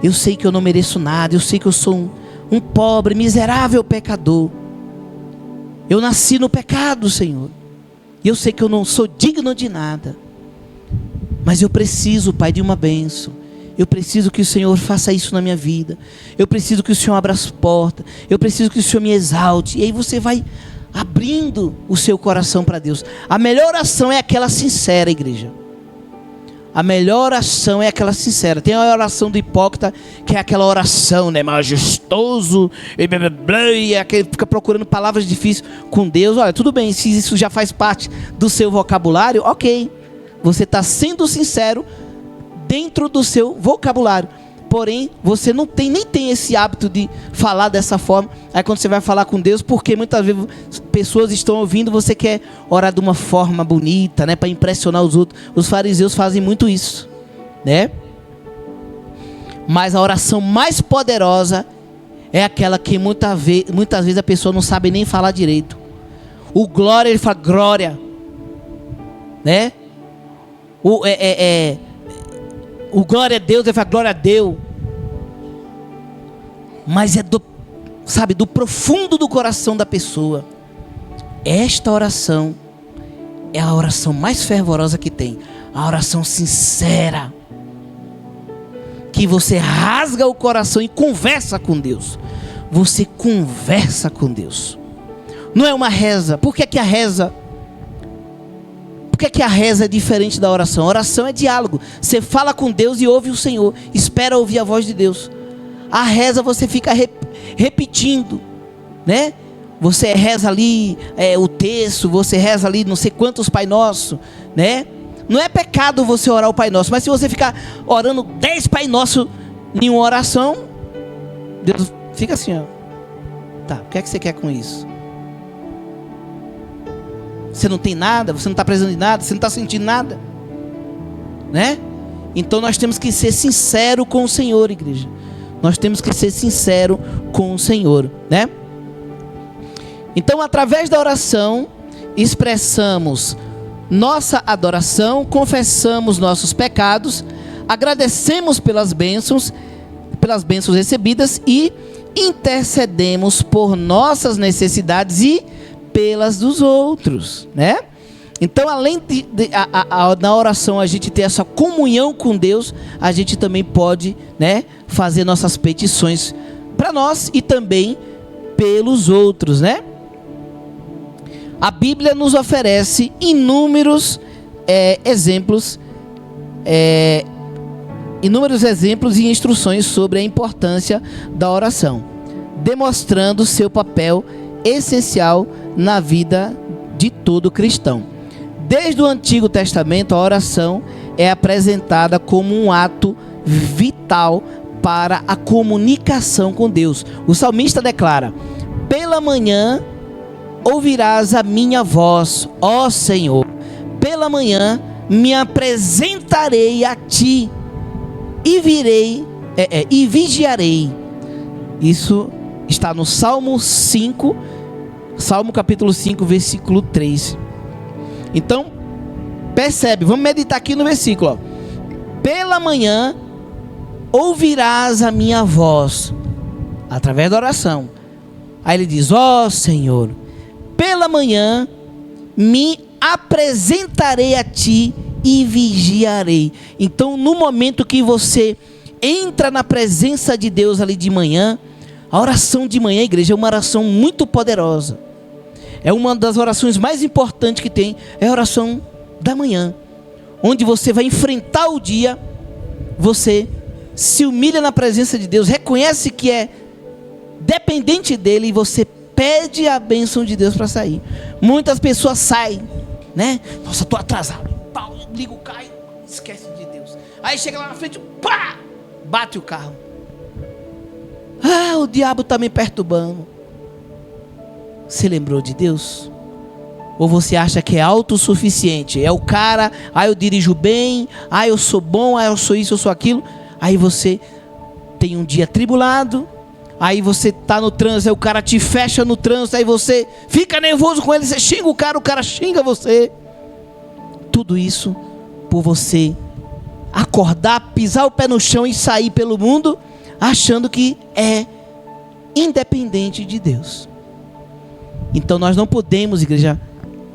eu sei que eu não mereço nada, eu sei que eu sou um pobre, miserável pecador. Eu nasci no pecado, Senhor, e eu sei que eu não sou digno de nada, mas eu preciso, Pai, de uma bênção. Eu preciso que o Senhor faça isso na minha vida. Eu preciso que o Senhor abra as portas. Eu preciso que o Senhor me exalte. E aí você vai abrindo o seu coração para Deus. A melhor oração é aquela sincera, igreja. A melhor oração é aquela sincera. Tem a oração do hipócrita, que é aquela oração, né, majestoso, e aquele fica procurando palavras difíceis com Deus. Olha, tudo bem, se isso já faz parte do seu vocabulário, ok. Você está sendo sincero dentro do seu vocabulário. Porém, você nem tem esse hábito de falar dessa forma. Aí quando você vai falar com Deus, porque muitas vezes pessoas estão ouvindo, você quer orar de uma forma bonita, né, para impressionar os outros. Os fariseus fazem muito isso, né? Mas a oração mais poderosa é aquela que muitas vezes a pessoa não sabe nem falar direito. O glória, ele fala glória, né? O glória a Deus, ele fala glória a Deus. Mas é do profundo do coração da pessoa. Esta oração é a oração mais fervorosa que tem. A oração sincera, que você rasga o coração e conversa com Deus. Você conversa com Deus. Não é uma reza. Por que a reza? Por que a reza é diferente da oração? A oração é diálogo. Você fala com Deus e ouve o Senhor. Espera ouvir a voz de Deus. A reza você fica repetindo, né? Você reza ali o texto, você reza ali não sei quantos Pai Nosso, né? Não é pecado você orar o Pai Nosso, mas se você ficar orando 10 Pai Nosso em uma oração, Deus fica assim, ó. Tá, o que é que você quer com isso? Você não tem nada, você não está precisando de nada, você não está sentindo nada, né? Então nós temos que ser sinceros com o Senhor, igreja. Nós temos que ser sinceros com o Senhor, né? Então, através da oração, expressamos nossa adoração, confessamos nossos pecados, agradecemos pelas bênçãos recebidas e intercedemos por nossas necessidades e pelas dos outros, né? Então, além na oração a gente ter essa comunhão com Deus, a gente também pode, né, fazer nossas petições para nós e também pelos outros, né? A Bíblia nos oferece inúmeros exemplos e instruções sobre a importância da oração, demonstrando seu papel essencial na vida de todo cristão. Desde o Antigo Testamento, a oração é apresentada como um ato vital para a comunicação com Deus. O salmista declara: pela manhã ouvirás a minha voz, ó Senhor. Pela manhã me apresentarei a ti e vigiarei. Isso está no Salmo capítulo 5, versículo 3. Então, percebe, vamos meditar aqui no versículo, ó. Pela manhã ouvirás a minha voz, através da oração. Aí ele diz: ó Senhor, pela manhã me apresentarei a ti e vigiarei. Então, no momento que você entra na presença de Deus ali de manhã, a oração de manhã, igreja, é uma oração muito poderosa. É uma das orações mais importantes que tem, é a oração da manhã, onde você vai enfrentar o dia, você se humilha na presença de Deus, reconhece que é dependente dele e você pede a bênção de Deus para sair. Muitas pessoas saem, né? Nossa, estou atrasado, liga o carro e esquece de Deus. Aí chega lá na frente, pá, bate o carro. O diabo está me perturbando. Você lembrou de Deus? Ou você acha que é autossuficiente? É o cara, eu dirijo bem, eu sou bom, eu sou isso, eu sou aquilo. Aí você tem um dia tribulado, aí você está no trânsito, aí o cara te fecha no trânsito, aí você fica nervoso com ele, você xinga o cara xinga você. Tudo isso por você acordar, pisar o pé no chão e sair pelo mundo achando que é independente de Deus. Então nós não podemos, igreja,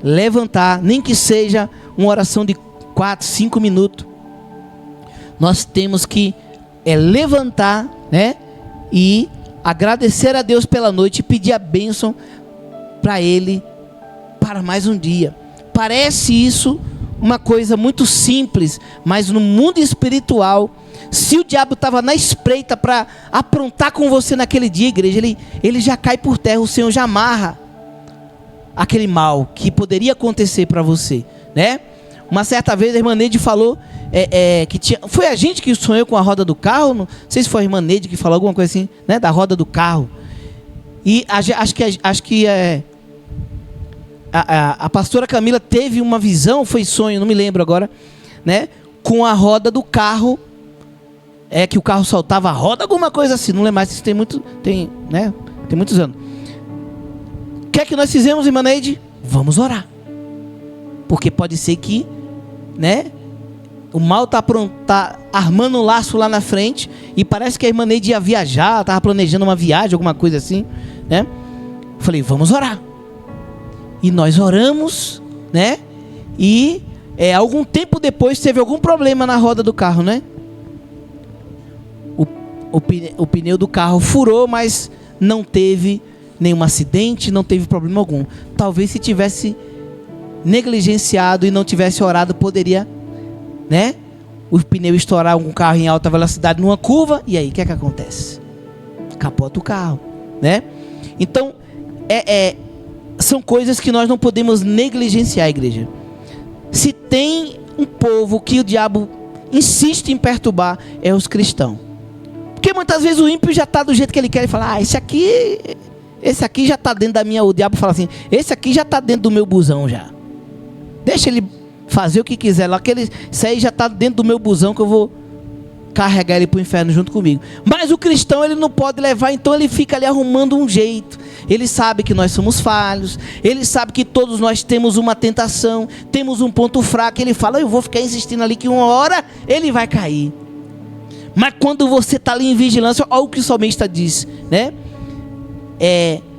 levantar, nem que seja uma oração de 4, 5 minutos. Nós temos que levantar, né, e agradecer a Deus pela noite e pedir a bênção para Ele para mais um dia. Parece isso uma coisa muito simples, mas no mundo espiritual, se o diabo estava na espreita para aprontar com você naquele dia, igreja, ele já cai por terra, o Senhor já amarra aquele mal que poderia acontecer para você, né? Uma certa vez a irmã Neide falou que foi a gente que sonhou com a roda do carro, não sei se foi a irmã Neide que falou alguma coisa assim, né, da roda do carro. E acho que a pastora Camila teve uma visão, foi sonho, não me lembro agora, né, com a roda do carro, que o carro soltava a roda, alguma coisa assim, não lembro mais, isso tem muitos anos. O que é que nós fizemos, irmã Neide? Vamos orar. Porque pode ser que, né, o mal tá armando um laço lá na frente e parece que a irmã Neide ia viajar, estava planejando uma viagem, alguma coisa assim, né? Falei, vamos orar. E nós oramos, né? E algum tempo depois teve algum problema na roda do carro, né? O pneu do carro furou, mas não teve nenhum acidente, não teve problema algum. Talvez se tivesse negligenciado e não tivesse orado, poderia, né, o pneu estourar, um carro em alta velocidade numa curva, e aí o que é que acontece? Capota o carro, né? Então são coisas que nós não podemos negligenciar, igreja. Se tem um povo que o diabo insiste em perturbar, é os cristãos. Porque muitas vezes o ímpio já está do jeito que ele quer e fala, esse aqui já está dentro da minha... O diabo fala assim, esse aqui já está dentro do meu busão já. Deixa ele fazer o que quiser lá, isso aí já está dentro do meu busão que eu vou carregar ele para o inferno junto comigo. Mas o cristão, ele não pode levar, então ele fica ali arrumando um jeito. Ele sabe que nós somos falhos, ele sabe que todos nós temos uma tentação, temos um ponto fraco. Ele fala, eu vou ficar insistindo ali que uma hora ele vai cair. Mas quando você está ali em vigilância, olha o que o salmista diz, né?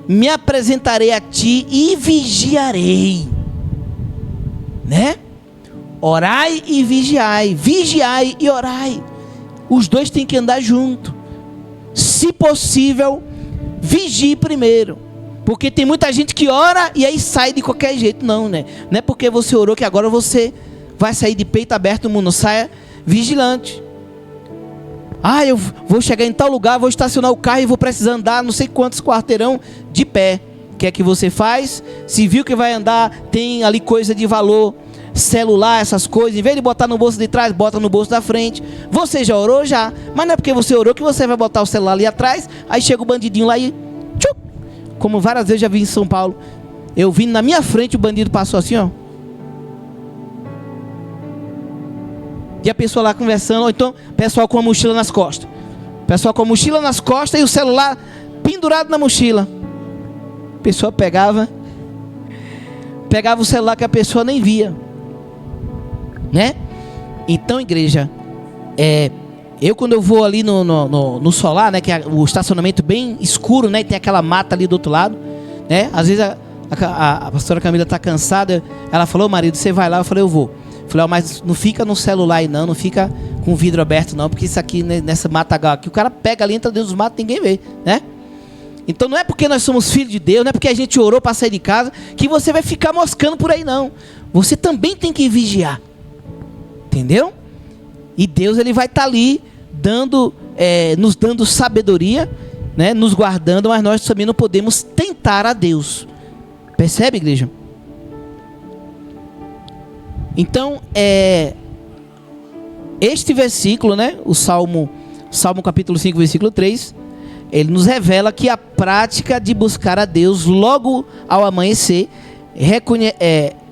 me apresentarei a ti e vigiarei, né? Orai e vigiai, vigiai e orai. Os dois têm que andar junto. Se possível, vigie primeiro, porque tem muita gente que ora e aí sai de qualquer jeito. Não, né? Não é porque você orou que agora você vai sair de peito aberto no mundo. Saia vigilante. Eu vou chegar em tal lugar, vou estacionar o carro e vou precisar andar não sei quantos quarteirão de pé. O que é que você faz? Se viu que vai andar, tem ali coisa de valor, celular, essas coisas, em vez de botar no bolso de trás, bota no bolso da frente. Você já orou? Já. Mas não é porque você orou que você vai botar o celular ali atrás. Aí chega o bandidinho lá e tchup, como várias vezes já vi em São Paulo, eu vi na minha frente, o bandido passou assim, ó, e a pessoa lá conversando. Ou então pessoal com a mochila nas costas, pessoal com a mochila nas costas e o celular pendurado na mochila. A pessoa pegava o celular que a pessoa nem via, né? Então, igreja, eu quando eu vou ali no solar, né, que é o estacionamento bem escuro, né, e tem aquela mata ali do outro lado, né? Às vezes a pastora Camila está cansada, ela falou: marido, você vai lá? Eu falei: eu vou. Eu falei: mas não fica no celular aí não fica com o vidro aberto não, porque isso aqui, né, nessa mata aqui, o cara pega ali, entra dentro dos matos, ninguém vê, né? Então não é porque nós somos filhos de Deus, não é porque a gente orou para sair de casa, que você vai ficar moscando por aí não. Você também tem que vigiar, entendeu? E Deus, ele vai estar ali nos dando sabedoria, né, nos guardando, mas nós também não podemos tentar a Deus. Percebe, igreja? Então, este versículo, né, o Salmo capítulo 5, versículo 3, ele nos revela que a prática de buscar a Deus logo ao amanhecer,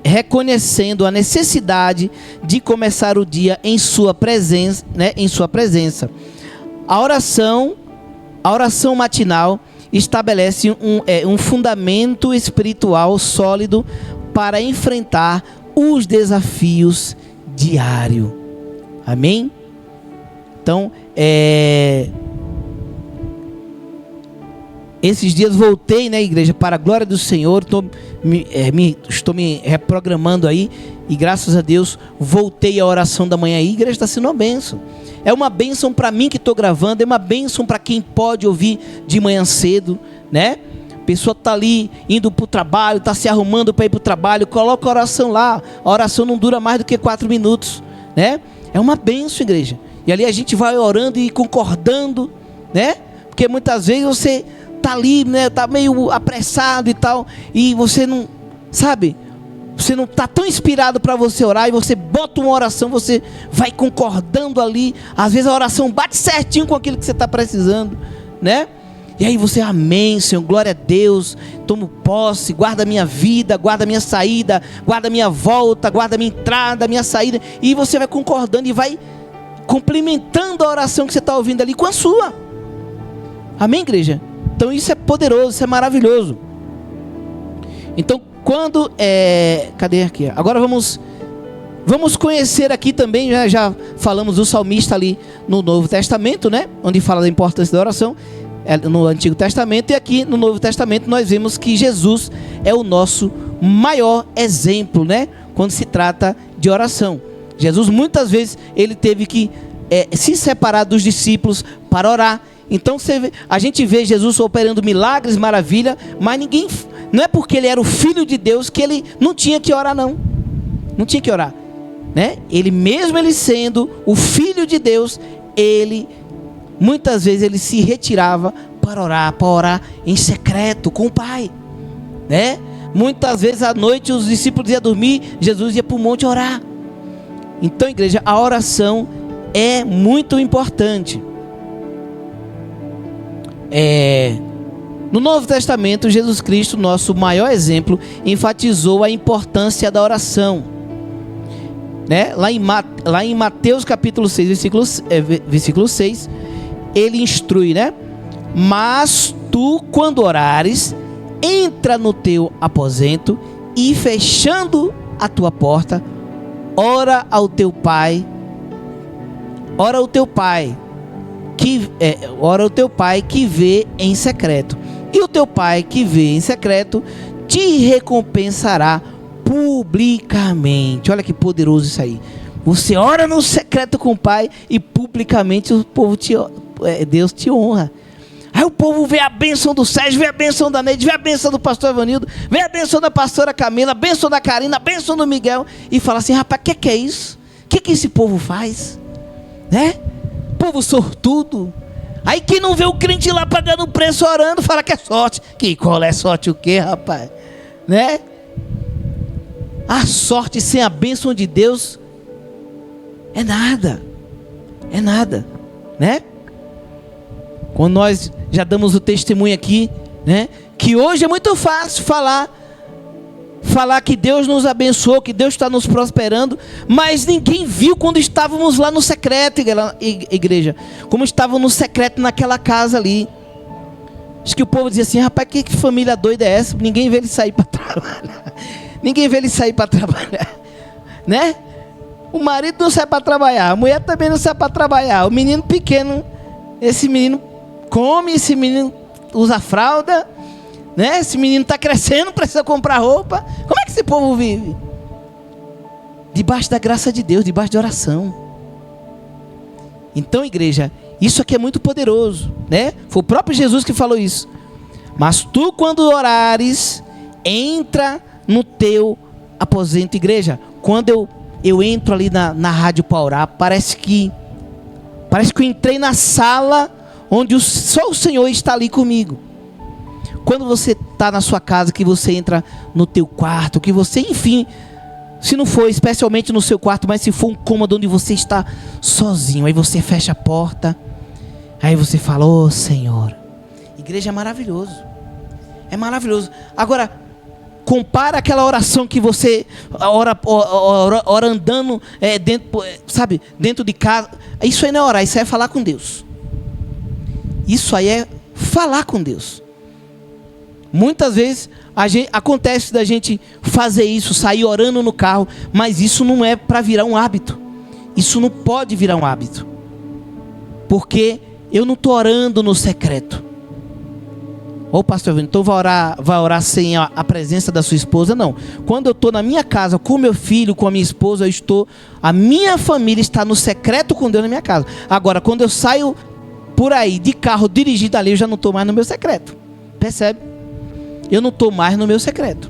reconhecendo a necessidade de começar o dia em sua presença, né, em sua presença. A oração matinal estabelece um fundamento espiritual sólido para enfrentar os desafios diários. Amém? Então, esses dias voltei, né, igreja, para a glória do Senhor. Estou me reprogramando aí, e graças a Deus voltei à oração da manhã aí. A igreja está sendo uma bênção. É uma bênção para mim que estou gravando, é uma bênção para quem pode ouvir de manhã cedo, né? A pessoa está ali indo para o trabalho, está se arrumando para ir para o trabalho, coloca a oração lá. A oração não dura mais do que 4 minutos, né? É uma bênção, igreja. E ali a gente vai orando e concordando, né? Porque muitas vezes você está ali, né? Está meio apressado e tal, e você não, sabe? Você não está tão inspirado para você orar, e você bota uma oração, você vai concordando ali. Às vezes a oração bate certinho com aquilo que você está precisando, né? E aí você: amém, Senhor, glória a Deus, tomo posse, guarda a minha vida, guarda a minha saída, guarda a minha volta, guarda a minha entrada, a minha saída. E você vai concordando e vai complementando a oração que você está ouvindo ali com a sua. Amém, igreja? Então isso é poderoso, isso é maravilhoso. Então quando cadê aqui? Agora vamos conhecer aqui também, né? Já falamos do salmista ali no Novo Testamento, né? Onde fala da importância da oração. No Antigo Testamento, e aqui no Novo Testamento nós vemos que Jesus é o nosso maior exemplo, né? Quando se trata de oração. Jesus muitas vezes ele teve que se separar dos discípulos para orar. Então a gente vê Jesus operando milagres, maravilha, mas não é porque ele era o Filho de Deus que ele não tinha que orar, não tinha que orar, né? Ele sendo o Filho de Deus, muitas vezes ele se retirava para orar em secreto com o Pai, né? Muitas vezes à noite os discípulos iam dormir, Jesus ia para o monte orar. Então, igreja, a oração é muito importante. No Novo Testamento, Jesus Cristo, nosso maior exemplo, enfatizou a importância da oração, né? Lá em Mateus capítulo 6, versículo 6, ele instrui, né? Mas tu, quando orares, entra no teu aposento e, fechando a tua porta, ora ao teu pai que vê em secreto. E o teu pai que vê em secreto te recompensará publicamente. Olha que poderoso isso aí. Você ora no secreto com o pai e publicamente o povo Deus te honra. Aí o povo vê a bênção do Sérgio, vê a bênção da Neide, vê a bênção do pastor Evanildo, vê a bênção da pastora Camila, a bênção da Karina, a bênção do Miguel, e fala assim: rapaz, que é isso? Que esse povo faz? Né? Povo sortudo. Aí quem não vê o crente lá pagando preço orando, fala que é sorte. Que qual é sorte o quê, rapaz? Né? A sorte sem a bênção de Deus é nada. É nada, né? Quando nós já damos o testemunho aqui, né? Que hoje é muito fácil falar que Deus nos abençoou, que Deus está nos prosperando, mas ninguém viu quando estávamos lá no secreto, igreja, como estávamos no secreto naquela casa ali. Acho que o povo dizia assim: rapaz, que família doida é essa? Ninguém vê ele sair para trabalhar. Ninguém vê ele sair para trabalhar, né? O marido não sai para trabalhar, a mulher também não sai para trabalhar, o menino pequeno, esse menino come, esse menino usa fralda, né? Esse menino está crescendo, precisa comprar roupa. Como é que esse povo vive? Debaixo da graça de Deus, debaixo de oração. Então, igreja, isso aqui é muito poderoso, né? Foi o próprio Jesus que falou isso. Mas tu, quando orares, entra no teu aposento. Igreja, quando eu entro ali na rádio para orar, parece que eu entrei na sala onde só o Senhor está ali comigo. Quando você está na sua casa, que você entra no teu quarto, que você, enfim, se não for especialmente no seu quarto, mas se for um cômodo onde você está sozinho, aí você fecha a porta, aí você fala: ô Senhor. Igreja é maravilhoso. É maravilhoso. Agora, compara aquela oração que você ora andando dentro de casa. Isso aí não é orar, isso aí é falar com Deus. Isso aí é falar com Deus. Muitas vezes acontece da gente fazer isso, sair orando no carro, mas isso não é para virar um hábito. Isso não pode virar um hábito, porque eu não estou orando no secreto. Ô pastor, então vai orar sem a presença da sua esposa? Não. Quando eu estou na minha casa, com meu filho, com a minha esposa, a minha família está no secreto com Deus na minha casa. Agora, quando eu saio por aí de carro dirigido ali, eu já não estou mais no meu secreto. Percebe? Eu não estou mais no meu secreto.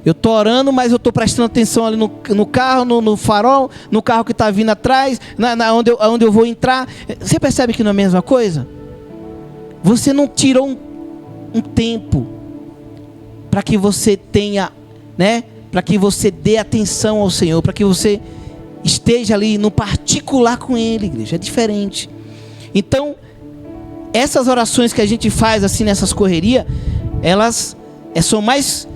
Eu estou orando, mas eu estou prestando atenção ali no carro, no farol, no carro que está vindo atrás, onde eu vou entrar. Você percebe que não é a mesma coisa? Você não tirou um tempo para que você tenha, né? Para que você dê atenção ao Senhor, para que você esteja ali no particular com Ele, igreja. É diferente. Então, essas orações que a gente faz assim nessas correrias, elas são mais,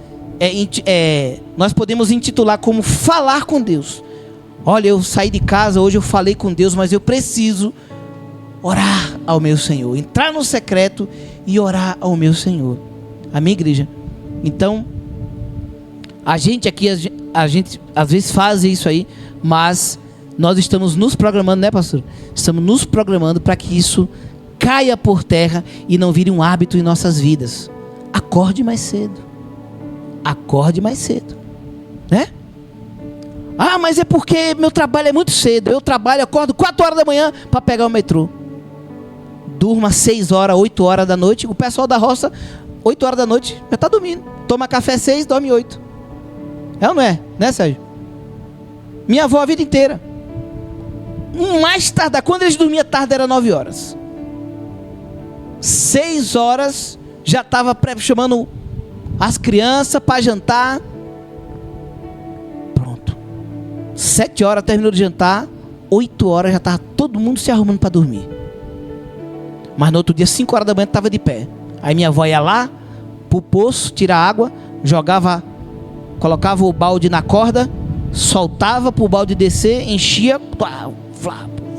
nós podemos intitular como falar com Deus. Olha, eu saí de casa, hoje eu falei com Deus, mas eu preciso orar ao meu Senhor, entrar no secreto e orar ao meu Senhor. Amém, igreja? Então, a gente aqui, a gente às vezes faz isso aí, mas nós estamos nos programando, né, pastor? Estamos nos programando para que isso caia por terra e não vire um hábito em nossas vidas. Acorde mais cedo. Acorde mais cedo, né? Ah, mas é porque meu trabalho é muito cedo. Eu acordo 4 horas da manhã para pegar o metrô. Durma 6 horas, 8 horas da noite. O pessoal da roça, 8 horas da noite, já está dormindo. Toma café 6, dorme 8. É ou não é? Né, Sérgio? Minha avó a vida inteira. Mais tarde, quando eles dormiam tarde, era 9 horas. 6 horas, já estava chamando as crianças para jantar. Pronto. 7 horas terminou de jantar. 8 horas já estava todo mundo se arrumando para dormir. Mas no outro dia, 5 horas da manhã, estava de pé. Aí minha avó ia lá pro poço, tirar água, colocava o balde na corda, soltava pro balde descer, enchia,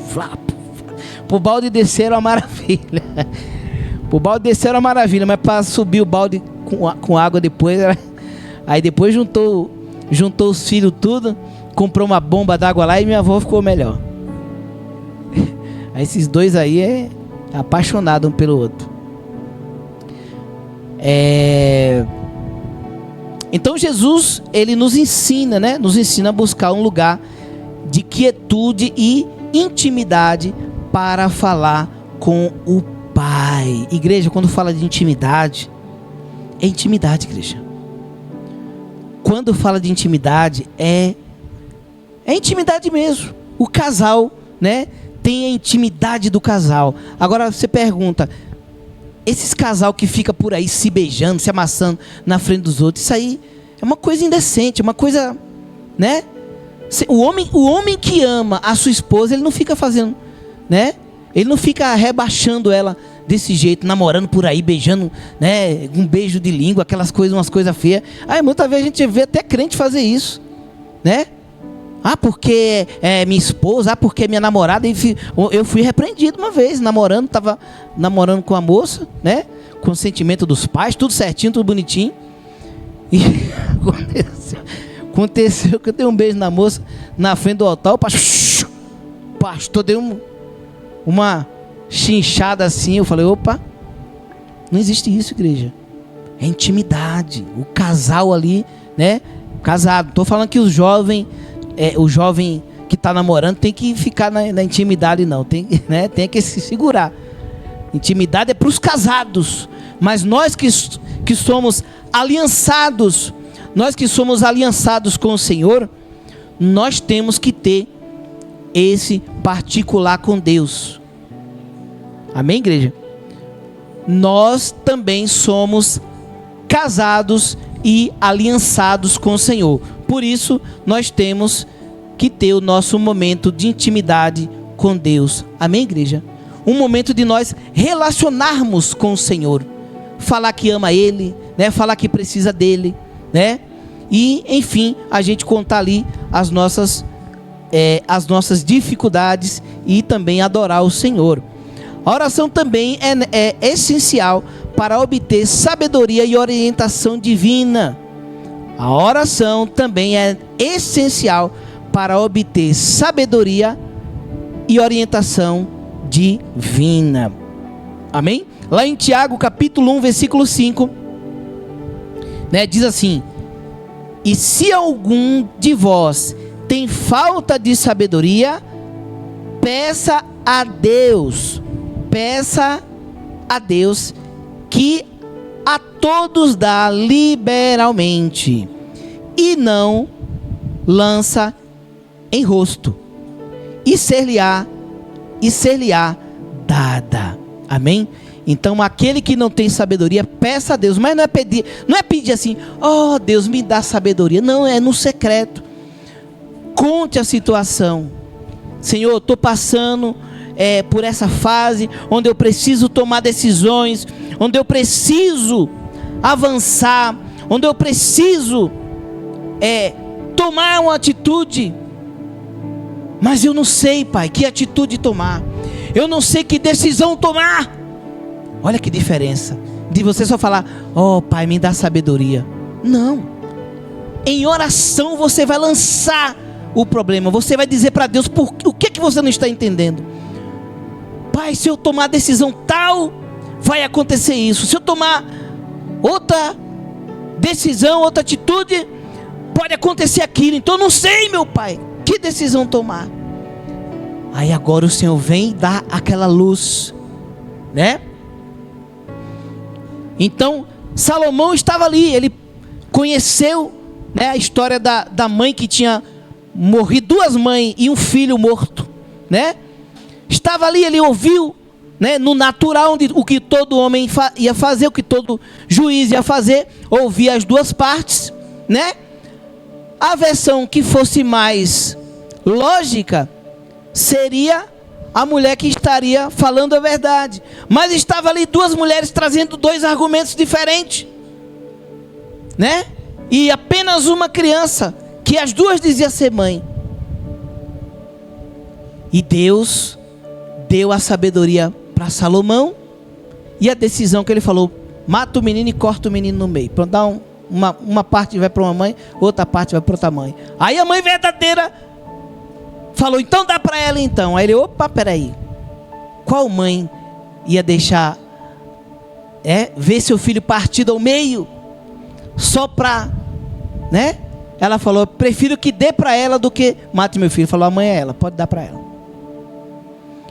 flap. Pro balde descer era uma maravilha. Pro balde descer era uma maravilha, mas para subir o balde com água depois, aí depois juntou os filhos tudo, comprou uma bomba d'água lá e minha avó ficou melhor. Aí esses dois aí apaixonado um pelo outro. Então Jesus, ele nos ensina, né? Nos ensina a buscar um lugar de quietude e intimidade para falar com o Pai. Igreja, quando fala de intimidade, é intimidade, igreja. Quando fala de intimidade, é intimidade mesmo. O casal, né? Tem a intimidade do casal. Agora você pergunta, esses casal que fica por aí se beijando, se amassando na frente dos outros, isso aí é uma coisa indecente, é uma coisa, né? O homem que ama a sua esposa, ele não fica fazendo, né? Ele não fica rebaixando ela desse jeito, namorando por aí, beijando, né? Um beijo de língua, aquelas coisas, umas coisas feias. Muitas vezes a gente vê até crente fazer isso, né? Porque é minha esposa, porque é minha namorada. Eu fui repreendido uma vez, estava namorando com a moça, né? Consentimento dos pais, tudo certinho, tudo bonitinho. E aconteceu que eu dei um beijo na moça na frente do altar. O pastor deu uma chinchada assim. Eu falei, opa, não existe isso, igreja. É intimidade. O casal ali, né? Casado. Estou falando que o jovem que está namorando tem que ficar na intimidade, não. Tem que se segurar. Intimidade é para os casados. Mas nós que somos aliançados, com o Senhor, nós temos que ter esse particular com Deus. Amém, igreja? Nós também somos casados e aliançados com o Senhor. Por isso, nós temos que ter o nosso momento de intimidade com Deus. Amém, igreja? Um momento de nós relacionarmos com o Senhor. Falar que ama Ele, né? Falar que precisa dEle, né? E, enfim, a gente contar ali as nossas dificuldades e também adorar o Senhor. A oração também é essencial para obter sabedoria e orientação divina. A oração também é essencial para obter sabedoria e orientação divina. Amém? Lá em Tiago, capítulo 1, versículo 5, né, diz assim: e se algum de vós tem falta de sabedoria, peça a Deus que a todos dá liberalmente e não lança em rosto, e ser-lhe-á dada. Amém? Então aquele que não tem sabedoria, peça a Deus. Mas não é pedir assim, oh Deus, me dá sabedoria. Não, é no secreto. Conte a situação. Senhor, eu estou passando por essa fase onde eu preciso tomar decisões, onde eu preciso avançar, onde eu preciso tomar uma atitude, mas eu não sei, Pai, que atitude tomar, eu não sei que decisão tomar. Olha que diferença de você só falar, oh Pai, me dá sabedoria. Não, em oração você vai lançar o problema, você vai dizer para Deus o que você não está entendendo. Pai, se eu tomar decisão tal, vai acontecer isso. Se eu tomar outra decisão, outra atitude, pode acontecer aquilo. Então eu não sei, meu Pai, que decisão tomar. Aí agora o Senhor vem dar aquela luz, né? Então Salomão estava ali, ele conheceu, né, a história da mãe que tinha morrido, duas mães e um filho morto, né? Estava ali, ele ouviu, né, no natural, o que todo homem ia fazer, o que todo juiz ia fazer, ouvia as duas partes, né? A versão que fosse mais lógica seria a mulher que estaria falando a verdade. Mas estava ali duas mulheres trazendo dois argumentos diferentes, né? E apenas uma criança, que as duas diziam ser mãe. E Deus deu a sabedoria para Salomão, e a decisão que ele falou: mata o menino e corta o menino no meio. Para dar uma parte vai para uma mãe, outra parte vai para outra mãe. Aí a mãe verdadeira falou: então dá para ela então. Aí ele: opa, peraí, qual mãe ia deixar ver seu filho partido ao meio, só para, né? Ela falou, prefiro que dê para ela do que mate meu filho. Falou, a mãe é ela, pode dar para ela.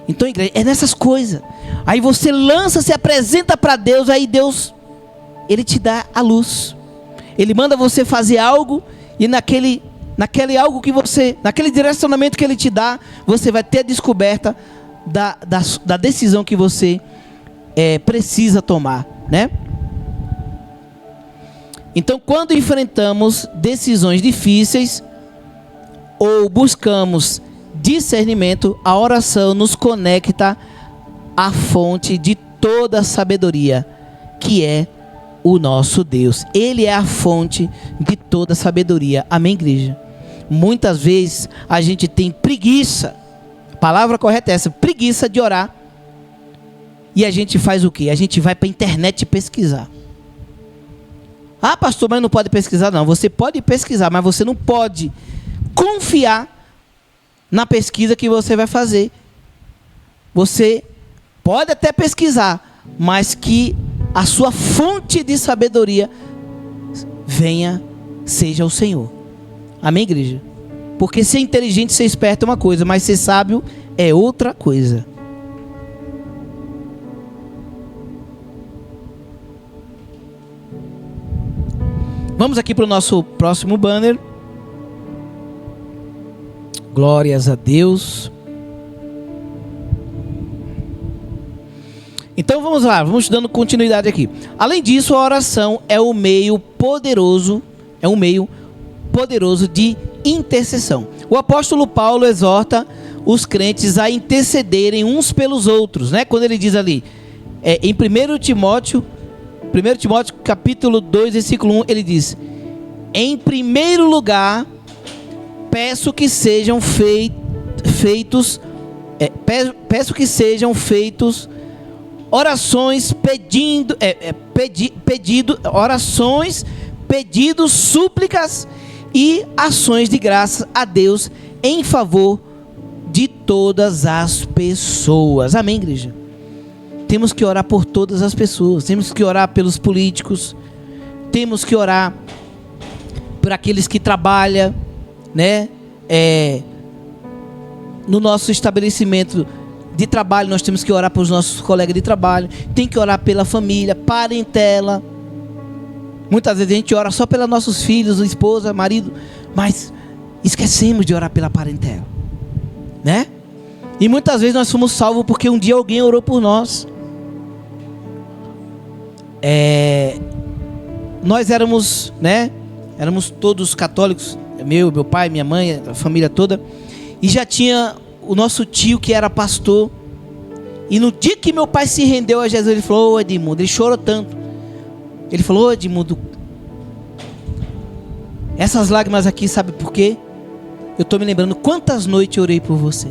Então, igreja, é nessas coisas. Aí você lança, se apresenta para Deus, aí Deus, Ele te dá a luz. Ele manda você fazer algo, e naquele algo que você, naquele direcionamento que Ele te dá, você vai ter a descoberta da decisão que você precisa tomar, né? Então, quando enfrentamos decisões difíceis ou buscamos discernimento, a oração nos conecta à fonte de toda a sabedoria, que é o nosso Deus. Ele é a fonte de toda a sabedoria. Amém, igreja? Muitas vezes a gente tem preguiça, a palavra correta é essa, preguiça de orar. E a gente faz o quê? A gente vai para a internet pesquisar. Ah, pastor, mas não pode pesquisar. Não, você pode pesquisar, mas você não pode confiar na pesquisa que você vai fazer. Você pode até pesquisar, mas que a sua fonte de sabedoria seja o Senhor. Amém, igreja? Porque ser inteligente, ser esperto é uma coisa, mas ser sábio é outra coisa. Vamos aqui para o nosso próximo banner. Glórias a Deus. Então vamos lá, vamos dando continuidade aqui. Além disso, a oração é um meio poderoso de intercessão. O apóstolo Paulo exorta os crentes a intercederem uns pelos outros, né? Quando ele diz ali, em 1 Timóteo capítulo 2, versículo 1, ele diz: em primeiro lugar, peço que sejam feitos orações, pedidos, súplicas e ações de graça a Deus em favor de todas as pessoas. Amém, igreja? Temos que orar por todas as pessoas. Temos que orar pelos políticos. Temos que orar por aqueles que trabalham, né? No nosso estabelecimento de trabalho, nós temos que orar pelos nossos colegas de trabalho. Tem que orar pela família, parentela. Muitas vezes a gente ora só pelos nossos filhos, esposa, marido, mas esquecemos de orar pela parentela, né? E muitas vezes nós fomos salvos porque um dia alguém orou por nós. Nós éramos, né? Éramos todos católicos, meu pai, minha mãe, a família toda. E já tinha o nosso tio que era pastor. E no dia que meu pai se rendeu a Jesus, ele falou: ô Edmundo, ele chorou tanto. Ele falou: ô Edmundo, essas lágrimas aqui, sabe por quê? Eu estou me lembrando quantas noites eu orei por você.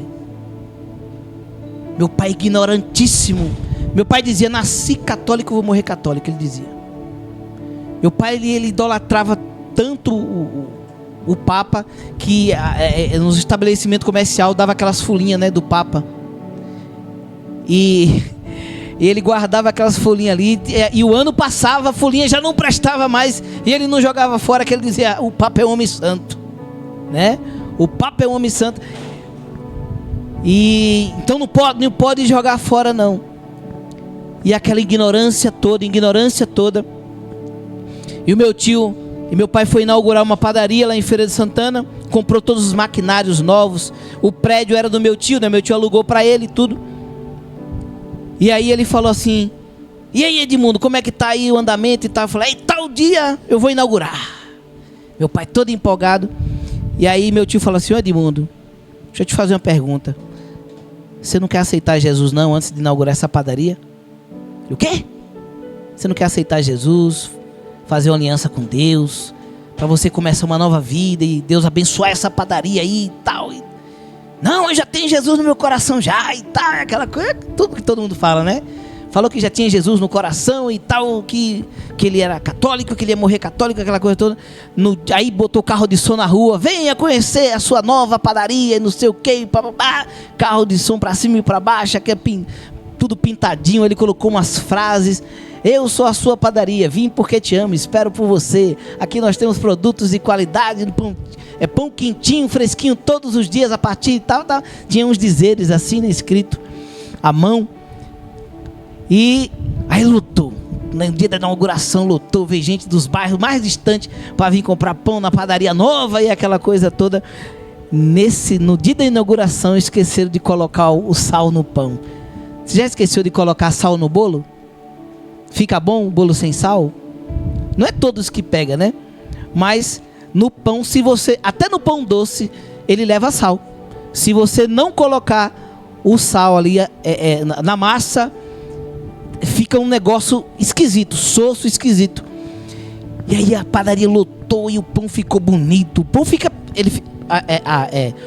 Meu pai ignorantíssimo. Meu pai dizia: nasci católico, vou morrer católico. Ele dizia. Meu pai, ele idolatrava tanto o Papa, que nos estabelecimentos comerciais dava aquelas folhinhas, né, do Papa. E ele guardava aquelas folhinhas ali, e o ano passava, a folhinha já não prestava mais, e ele não jogava fora, que ele dizia: o Papa é um homem santo, né? O Papa é um homem santo. E então não pode jogar fora, não. E aquela ignorância toda. E o meu tio e meu pai foi inaugurar uma padaria lá em Feira de Santana, comprou todos os maquinários novos. O prédio era do meu tio, né? Meu tio alugou para ele e tudo. E aí ele falou assim: e aí, Edmundo, como é que tá aí o andamento e tal? Eu falei: tal dia eu vou inaugurar. Meu pai todo empolgado. E aí meu tio falou assim: ô Edmundo, deixa eu te fazer uma pergunta. Você não quer aceitar Jesus não antes de inaugurar essa padaria? O quê? Você não quer aceitar Jesus, fazer uma aliança com Deus, para você começar uma nova vida e Deus abençoar essa padaria aí e tal? Não, eu já tenho Jesus no meu coração já e tal, aquela coisa, tudo que todo mundo fala, né? Falou que já tinha Jesus no coração e tal, que ele era católico, que ele ia morrer católico, aquela coisa toda. Aí botou carro de som na rua: venha conhecer a sua nova padaria, não sei o que, carro de som pra cima e pra baixo, aqui é tudo pintadinho. Ele colocou umas frases, Eu sou a sua padaria, vim porque te amo, espero por você. Aqui nós temos produtos de qualidade, pão quentinho, fresquinho todos os dias a partir de tal. Tinha uns dizeres assim, né, escrito à mão. E aí lotou. No dia da inauguração lotou, veio gente dos bairros mais distantes para vir comprar pão na padaria nova e aquela coisa toda. No dia da inauguração esqueceram de colocar o sal no pão. Você já esqueceu de colocar sal no bolo? Fica bom o bolo sem sal? Não é todos que pega, né? Mas no pão, se você, até no pão doce, ele leva sal. Se você não colocar o sal ali na massa, fica um negócio esquisito, soço esquisito. E aí a padaria lotou e o pão ficou bonito. O pão fica,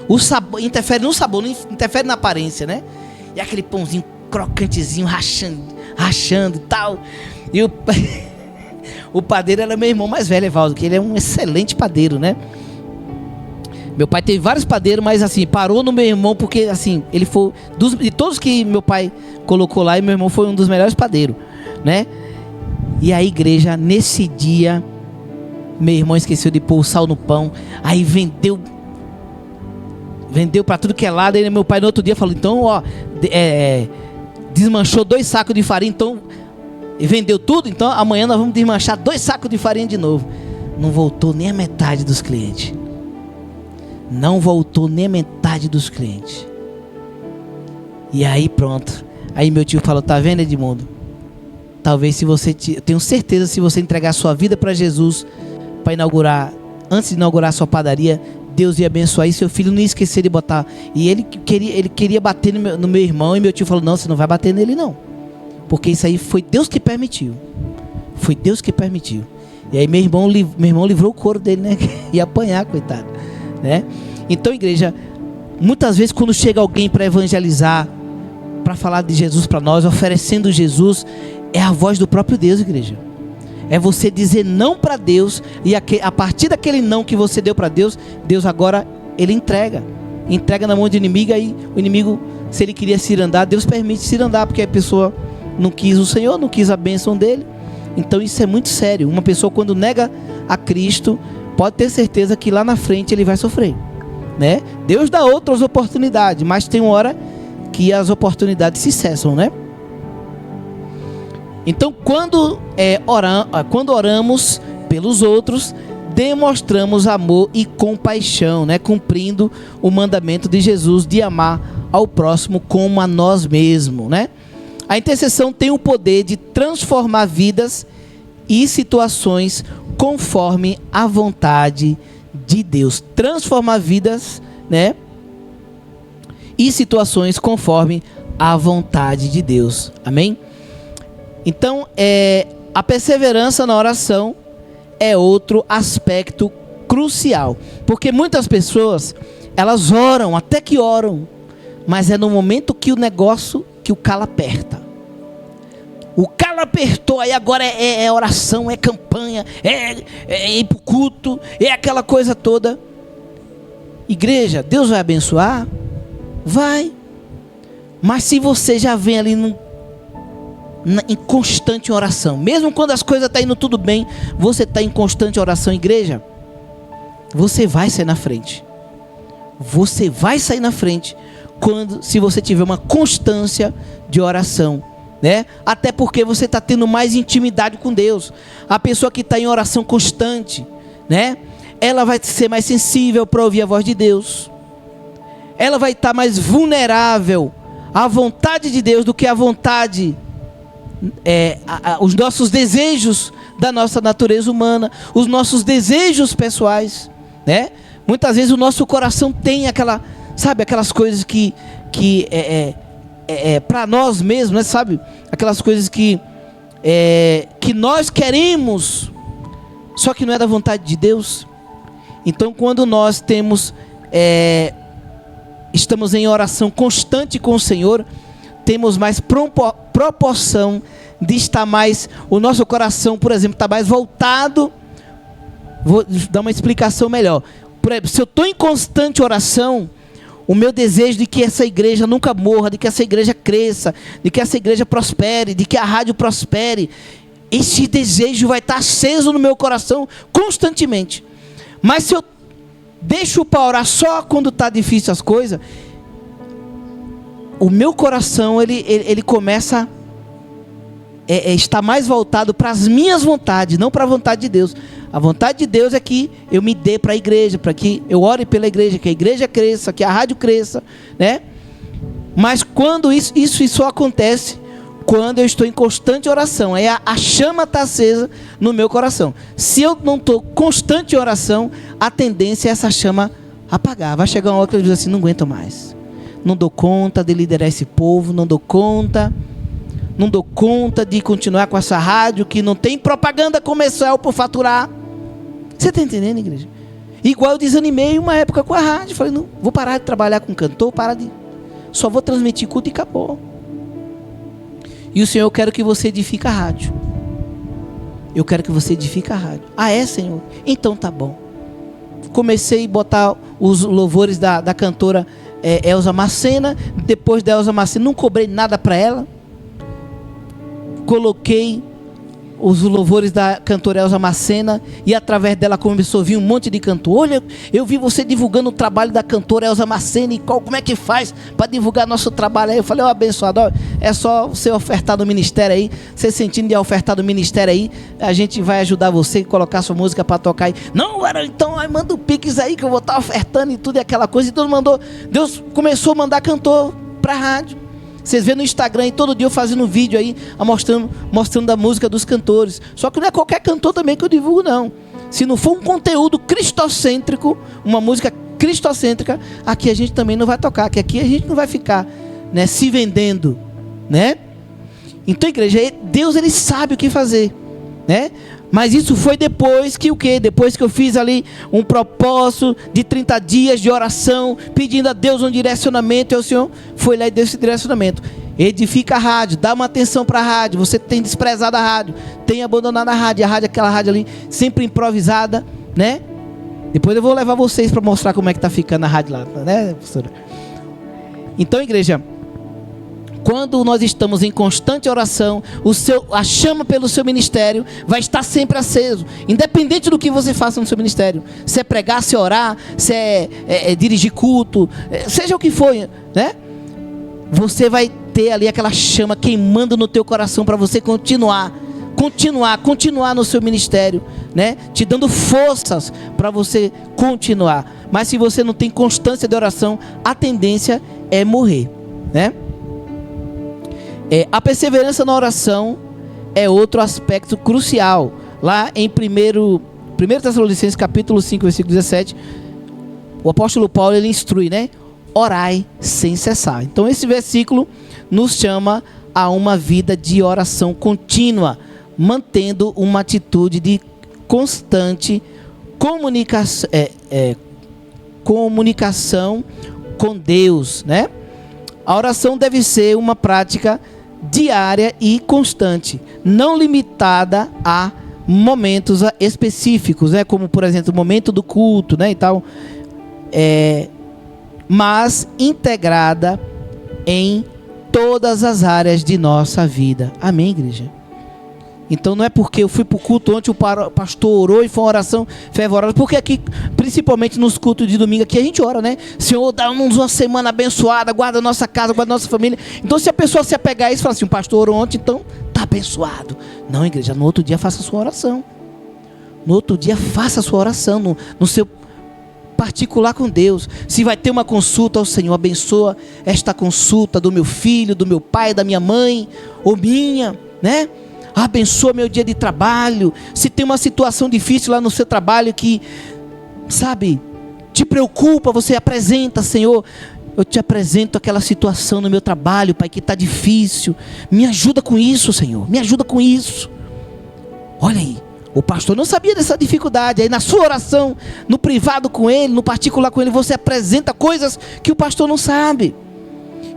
o sabor interfere no sabor, não interfere na aparência, né? E aquele pãozinho crocantezinho, rachando e tal. E o padeiro era meu irmão mais velho, Evaldo, que ele é um excelente padeiro, né? Meu pai teve vários padeiros, mas assim, parou no meu irmão, porque assim, ele foi, de todos que meu pai colocou lá, e meu irmão foi um dos melhores padeiros, né? E a igreja, nesse dia, meu irmão esqueceu de pôr o sal no pão, aí vendeu para tudo que é lado. Aí meu pai no outro dia falou, então, ó, desmanchou 2 sacos de farinha, então, e vendeu tudo, então amanhã nós vamos desmanchar 2 sacos de farinha de novo. Não voltou nem a metade dos clientes. Não voltou nem a metade dos clientes. E aí pronto. Aí meu tio falou, tá vendo, Edmundo? Talvez se você, eu tenho certeza, se você entregar sua vida para Jesus, para inaugurar, antes de inaugurar sua padaria, Deus ia abençoar e seu filho não ia esquecer de botar. E ele queria bater no meu irmão, e meu tio falou, não, você não vai bater nele não. Porque isso aí foi Deus que permitiu. Foi Deus que permitiu. E aí meu irmão livrou o couro dele, né? Ia apanhar, coitado, né? Então, igreja, muitas vezes quando chega alguém para evangelizar, para falar de Jesus para nós, oferecendo Jesus, é a voz do próprio Deus, igreja. É você dizer não para Deus, e a partir daquele não que você deu para Deus, Deus agora, ele entrega na mão do inimigo. Aí o inimigo, se ele queria se andar, Deus permite se andar, porque a pessoa não quis o Senhor, não quis a bênção dele. Então isso é muito sério. Uma pessoa quando nega a Cristo, pode ter certeza que lá na frente ele vai sofrer, né? Deus dá outras oportunidades, mas tem uma hora que as oportunidades se cessam, né? Então quando oramos pelos outros, demonstramos amor e compaixão, né? Cumprindo o mandamento de Jesus de amar ao próximo como a nós mesmos, né? A intercessão tem o poder de transformar vidas e situações conforme a vontade de Deus. Transformar vidas, né? E situações conforme a vontade de Deus. Amém? Então, a perseverança na oração é outro aspecto crucial. Porque muitas pessoas, elas oram, até que oram, mas é no momento que o calo aperta. O calo apertou, aí agora é oração, é campanha, é ir para o culto, é aquela coisa toda. Igreja, Deus vai abençoar? Vai. Mas se você já vem ali em constante oração, mesmo quando as coisas estão indo tudo bem, você está em constante oração, igreja, você vai sair na frente. Você vai sair na frente se você tiver uma constância de oração, né? Até porque você está tendo mais intimidade com Deus. A pessoa que está em oração constante, né? Ela vai ser mais sensível para ouvir a voz de Deus. Ela vai estar mais vulnerável à vontade de Deus do que à vontade, os nossos desejos da nossa natureza humana, os nossos desejos pessoais, né? Muitas vezes o nosso coração tem aquelas coisas que para nós mesmos, né? Sabe? Aquelas coisas que nós queremos, só que não é da vontade de Deus. Então, quando nós estamos em oração constante com o Senhor, temos mais proporção de estar mais, o nosso coração, por exemplo, está mais voltado. Vou dar uma explicação melhor. Por exemplo, se eu estou em constante oração, o meu desejo de que essa igreja nunca morra, de que essa igreja cresça, de que essa igreja prospere, de que a rádio prospere, esse desejo vai estar aceso no meu coração constantemente. Mas se eu deixo para orar só quando está difícil as coisas, o meu coração ele começa está mais voltado para as minhas vontades, não para a vontade de Deus. A vontade de Deus é que eu me dê para a igreja, para que eu ore pela igreja, que a igreja cresça, que a rádio cresça, né? Mas quando isso só acontece quando eu estou em constante oração, aí a chama está acesa no meu coração. Se eu não estou constante em oração, a tendência é essa chama apagar. Vai chegar uma hora que eu digo assim, não aguento mais, não dou conta de liderar esse povo, não dou conta de continuar com essa rádio que não tem propaganda comercial por faturar. Você está entendendo, igreja? Igual eu desanimei uma época com a rádio. Falei, não, vou parar de trabalhar com cantor, só vou transmitir culto e acabou. E o Senhor, eu quero que você edifique a rádio. Eu quero que você edifique a rádio. Ah, é, Senhor? Então tá bom. Comecei a botar os louvores da cantora Elza Macena. Depois da Elza Macena, não cobrei nada para ela. Coloquei os louvores da cantora Elza Macena, e através dela começou a vir um monte de cantor. Olha, eu vi você divulgando o trabalho da cantora Elza Macena, e como é que faz para divulgar nosso trabalho aí? Eu falei, abençoado, é só você ofertar no ministério aí, você sentindo de ofertar no ministério aí, a gente vai ajudar você a colocar sua música para tocar aí. Não, então manda o Pix aí que eu vou estar ofertando e tudo e aquela coisa. E Deus começou a mandar cantor para a rádio. Vocês vêem no Instagram aí, todo dia eu fazendo um vídeo aí, mostrando a música dos cantores. Só que não é qualquer cantor também que eu divulgo, não. Se não for um conteúdo cristocêntrico, uma música cristocêntrica, aqui a gente também não vai tocar, que aqui a gente não vai ficar, né, se vendendo, né? Então, igreja, Deus, ele sabe o que fazer, né? Mas isso foi depois que o quê? Depois que eu fiz ali um propósito de 30 dias de oração, pedindo a Deus um direcionamento, e o Senhor foi lá e deu esse direcionamento. Edifica a rádio, dá uma atenção para a rádio. Você tem desprezado a rádio, tem abandonado a rádio, aquela rádio ali, sempre improvisada, né? Depois eu vou levar vocês para mostrar como é que está ficando a rádio lá, né, professora? Então, igreja, quando nós estamos em constante oração, a chama pelo seu ministério vai estar sempre aceso, independente do que você faça no seu ministério. Se é pregar, se é orar, se é dirigir culto, seja o que for, né? Você vai ter ali aquela chama queimando no teu coração para você continuar no seu ministério, né? Te dando forças para você continuar. Mas se você não tem constância de oração, a tendência é morrer, né? A perseverança na oração é outro aspecto crucial. Lá em 1 Tessalonicenses capítulo 5, versículo 17, o apóstolo Paulo, ele instrui, né? Orai sem cessar. Então esse versículo nos chama a uma vida de oração contínua, mantendo uma atitude de constante comunicação com Deus, né? A oração deve ser uma prática diária e constante, não limitada a momentos específicos, né? Como por exemplo o momento do culto, né, e tal, mas integrada em todas as áreas de nossa vida. Amém, igreja? Então não é porque eu fui para o culto ontem, o pastor orou e foi uma oração fervorosa, porque aqui, principalmente nos cultos de domingo, aqui a gente ora, né? Senhor, dá-nos uma semana abençoada, guarda a nossa casa, guarda a nossa família. Então se a pessoa se apegar a isso e falar assim, o pastor orou ontem, então está abençoado. Não, igreja, no outro dia faça a sua oração. No outro dia faça a sua oração, no seu particular com Deus. Se vai ter uma consulta, ao Senhor, abençoa esta consulta do meu filho, do meu pai, da minha mãe, ou minha, né? Abençoa meu dia de trabalho. Se tem uma situação difícil lá no seu trabalho que, sabe, te preocupa, você apresenta, Senhor, eu te apresento aquela situação no meu trabalho, Pai, que está difícil. Me ajuda com isso, Senhor, me ajuda com isso. Olha aí, o pastor não sabia dessa dificuldade. Aí na sua oração, no privado com ele, no particular com ele, você apresenta coisas que o pastor não sabe.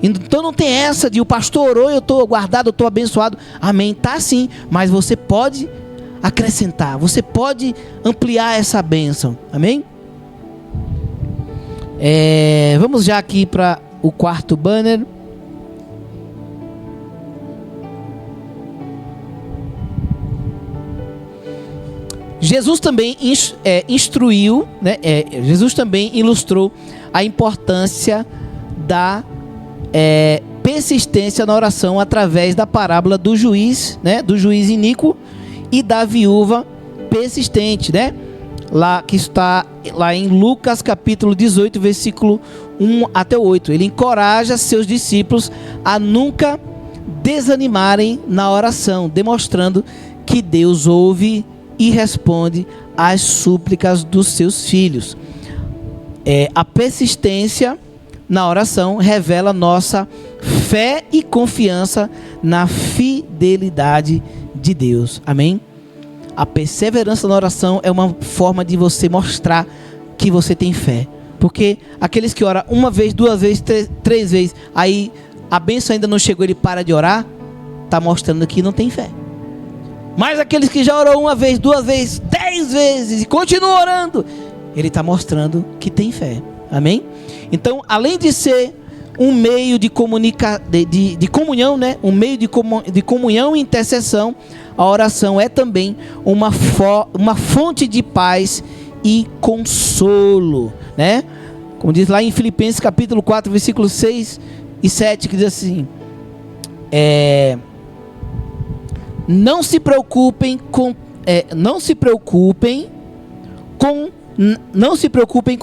Então não tem essa de o pastor orou, eu estou guardado, eu estou abençoado. Amém, tá sim, mas você pode acrescentar, você pode ampliar essa bênção. Amém? Vamos já aqui para o quarto banner. Jesus também instruiu, né? Jesus também ilustrou a importância da persistência na oração através da parábola do juiz, né? Do juiz iníquo e da viúva persistente, né? Que está lá em Lucas capítulo 18, versículo 1 até 8. Ele encoraja seus discípulos a nunca desanimarem na oração, demonstrando que Deus ouve e responde às súplicas dos seus filhos. A persistência na oração revela nossa fé e confiança na fidelidade de Deus. Amém? A perseverança na oração é uma forma de você mostrar que você tem fé. Porque aqueles que oram uma vez, duas vezes, três vezes, aí a bênção ainda não chegou, ele para de orar, está mostrando que não tem fé. Mas aqueles que já orou uma vez, duas vezes, 10 vezes e continuam orando, ele está mostrando que tem fé. Amém? Então, além de ser um meio de comunhão, né? Um meio de comunhão e intercessão, a oração é também uma fonte de paz e consolo, né? Como diz lá em Filipenses capítulo 4, versículos 6 e 7, que diz assim: não se preocupem com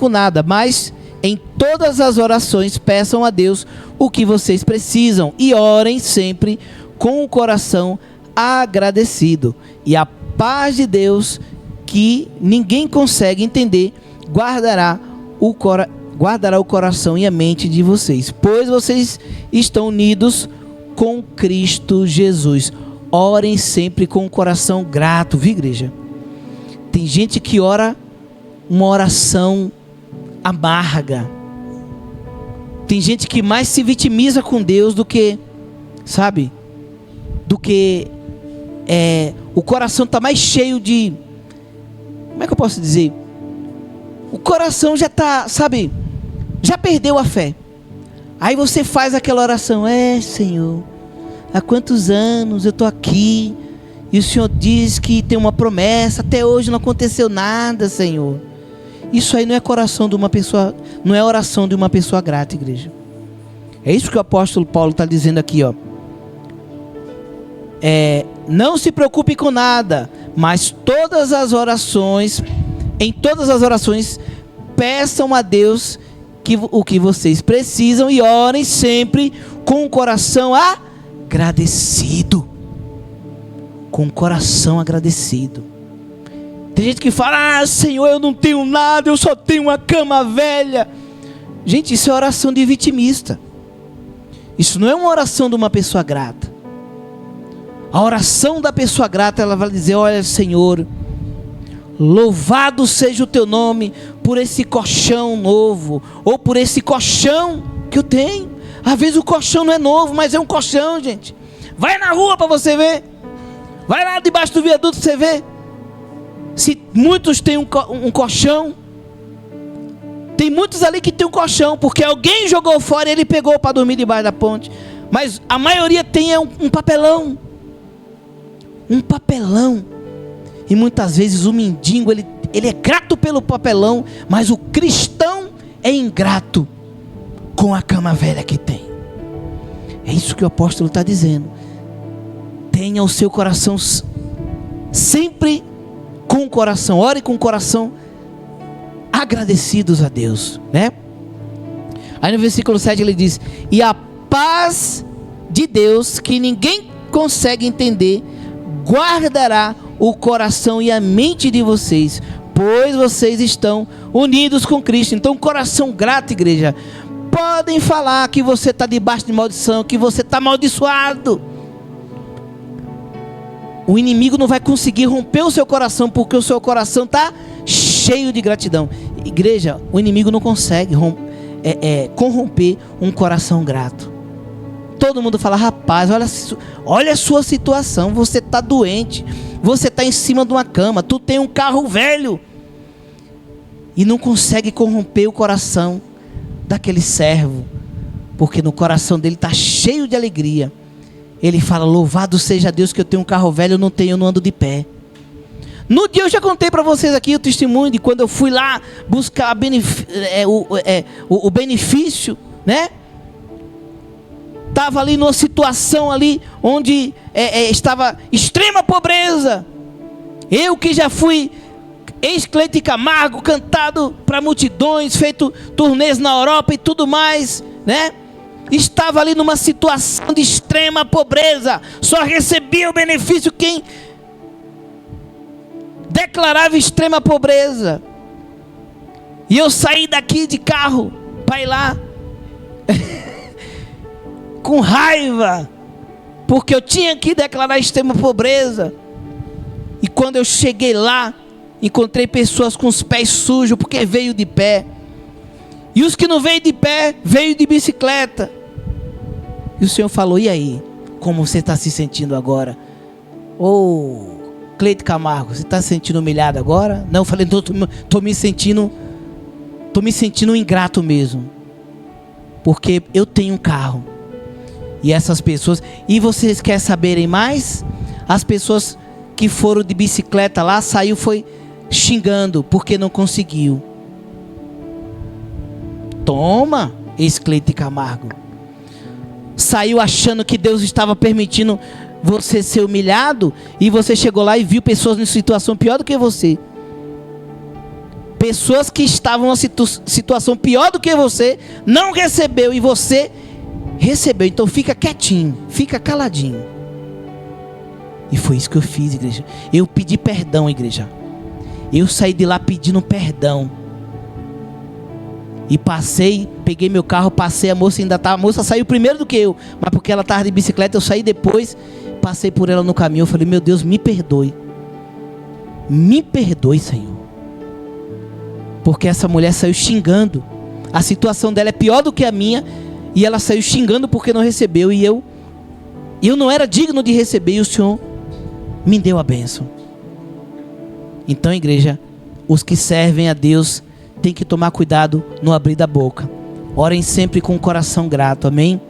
nada, mas em todas as orações peçam a Deus o que vocês precisam e orem sempre com o coração agradecido. E a paz de Deus, que ninguém consegue entender, guardará o coração e a mente de vocês, pois vocês estão unidos com Cristo Jesus. Orem sempre com o coração grato, viu, igreja? Tem gente que ora uma oração amarga. Tem gente que mais se vitimiza com Deus do que, sabe? Do que o coração está mais cheio de... Como é que eu posso dizer? O coração já está, sabe? Já perdeu a fé. Aí você faz aquela oração: Senhor, há quantos anos eu estou aqui e o Senhor diz que tem uma promessa, até hoje não aconteceu nada, Senhor. Isso aí não é coração de uma pessoa, não é oração de uma pessoa grata, igreja. É isso que o apóstolo Paulo está dizendo aqui, ó. Não se preocupe com nada, mas em todas as orações, peçam a Deus o que vocês precisam e orem sempre com o coração agradecido. Com o coração agradecido. Tem gente que fala: Senhor, eu não tenho nada, eu só tenho uma cama velha. Gente, isso é oração de vitimista. Isso não é uma oração de uma pessoa grata. A oração da pessoa grata, ela vai dizer: olha, Senhor, louvado seja o teu nome por esse colchão novo, ou por esse colchão que eu tenho. Às vezes o colchão não é novo, mas é um colchão, gente. Vai na rua para você ver. Vai lá debaixo do viaduto para você ver. Se muitos têm um colchão, tem muitos ali que tem um colchão, porque alguém jogou fora e ele pegou para dormir debaixo da ponte. Mas a maioria tem um papelão. Um papelão. E muitas vezes o mendigo, ele é grato pelo papelão, mas o cristão é ingrato com a cama velha que tem. É isso que o apóstolo está dizendo. Tenha o seu coração sempre com o coração, ore com o coração agradecidos a Deus, né? Aí no versículo 7 ele diz: e a paz de Deus, que ninguém consegue entender, guardará o coração e a mente de vocês, pois vocês estão unidos com Cristo. Então, coração grato, igreja. Podem falar que você está debaixo de maldição, que você está amaldiçoado. O inimigo não vai conseguir romper o seu coração, porque o seu coração está cheio de gratidão. Igreja, o inimigo não consegue corromper um coração grato. Todo mundo fala: rapaz, olha a sua situação, você está doente, você está em cima de uma cama, tu tem um carro velho, e não consegue corromper o coração daquele servo, porque no coração dele está cheio de alegria. Ele fala: louvado seja Deus que eu tenho um carro velho, eu não ando de pé. No dia eu já contei para vocês aqui o testemunho de quando eu fui lá buscar o benefício, né? Estava ali numa situação ali onde estava extrema pobreza. Eu que já fui ex-Cleide Camargo, cantado para multidões, feito turnês na Europa e tudo mais, né? Estava ali numa situação de extrema pobreza. Só recebia o benefício quem declarava extrema pobreza. E eu saí daqui de carro para ir lá com raiva, porque eu tinha que declarar extrema pobreza. E quando eu cheguei lá, encontrei pessoas com os pés sujos, porque veio de pé. E os que não veio de pé, veio de bicicleta. E o Senhor falou: e aí? Como você está se sentindo agora? Ô, Cleide Camargo, você está se sentindo humilhado agora? Não, eu falei: estou me sentindo ingrato mesmo. Porque eu tenho um carro. E essas pessoas... E vocês querem saberem mais? As pessoas que foram de bicicleta lá, foi xingando porque não conseguiu. Toma, ex-Cleide Camargo. Saiu achando que Deus estava permitindo você ser humilhado, e você chegou lá e viu pessoas em situação pior do que você. Pessoas que estavam em uma situação pior do que você, não recebeu, e você recebeu. Então fica quietinho, fica caladinho. E foi isso que eu fiz, igreja. Eu pedi perdão, igreja. Eu saí de lá pedindo perdão. E peguei meu carro, passei, a moça saiu primeiro do que eu, mas porque ela estava de bicicleta, eu saí depois, passei por ela no caminho, eu falei: meu Deus, me perdoe. Me perdoe, Senhor. Porque essa mulher saiu xingando. A situação dela é pior do que a minha, e ela saiu xingando porque não recebeu, e eu não era digno de receber, e o Senhor me deu a bênção. Então, igreja, os que servem a Deus tem que tomar cuidado no abrir da boca. Orem sempre com o coração grato, amém?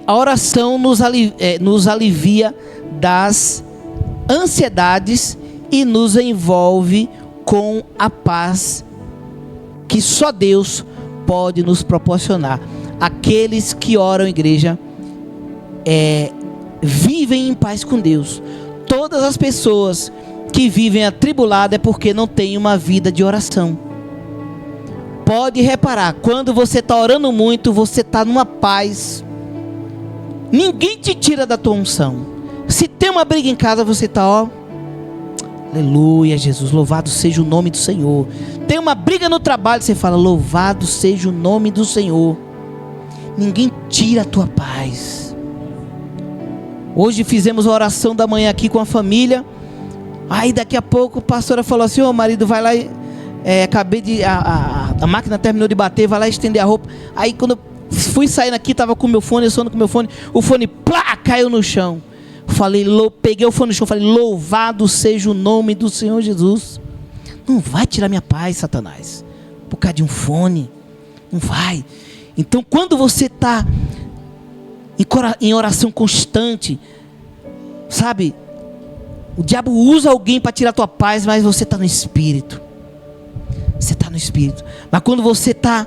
A oração nos alivia das ansiedades e nos envolve com a paz que só Deus pode nos proporcionar. Aqueles que oram, igreja, vivem em paz com Deus. Todas as pessoas que vivem atribuladas é porque não tem uma vida de oração. Pode reparar, quando você está orando muito, você está numa paz. Ninguém te tira da tua unção. Se tem uma briga em casa, você está, aleluia, Jesus, louvado seja o nome do Senhor. Tem uma briga no trabalho, você fala: louvado seja o nome do Senhor. Ninguém tira a tua paz. Hoje fizemos a oração da manhã aqui com a família. Aí daqui a pouco a pastora falou assim: ô marido, vai lá, acabei de... A máquina terminou de bater, vai lá estender a roupa. Aí quando eu fui saindo aqui, estava com o meu fone, eu sono com o meu fone, o fone, plá, caiu no chão. Peguei o fone no chão, falei: louvado seja o nome do Senhor Jesus. Não vai tirar minha paz, Satanás, por causa de um fone. Não vai. Então quando você está em oração constante, sabe, o diabo usa alguém para tirar a tua paz, mas você está no Espírito. Você está no Espírito. Mas quando você está,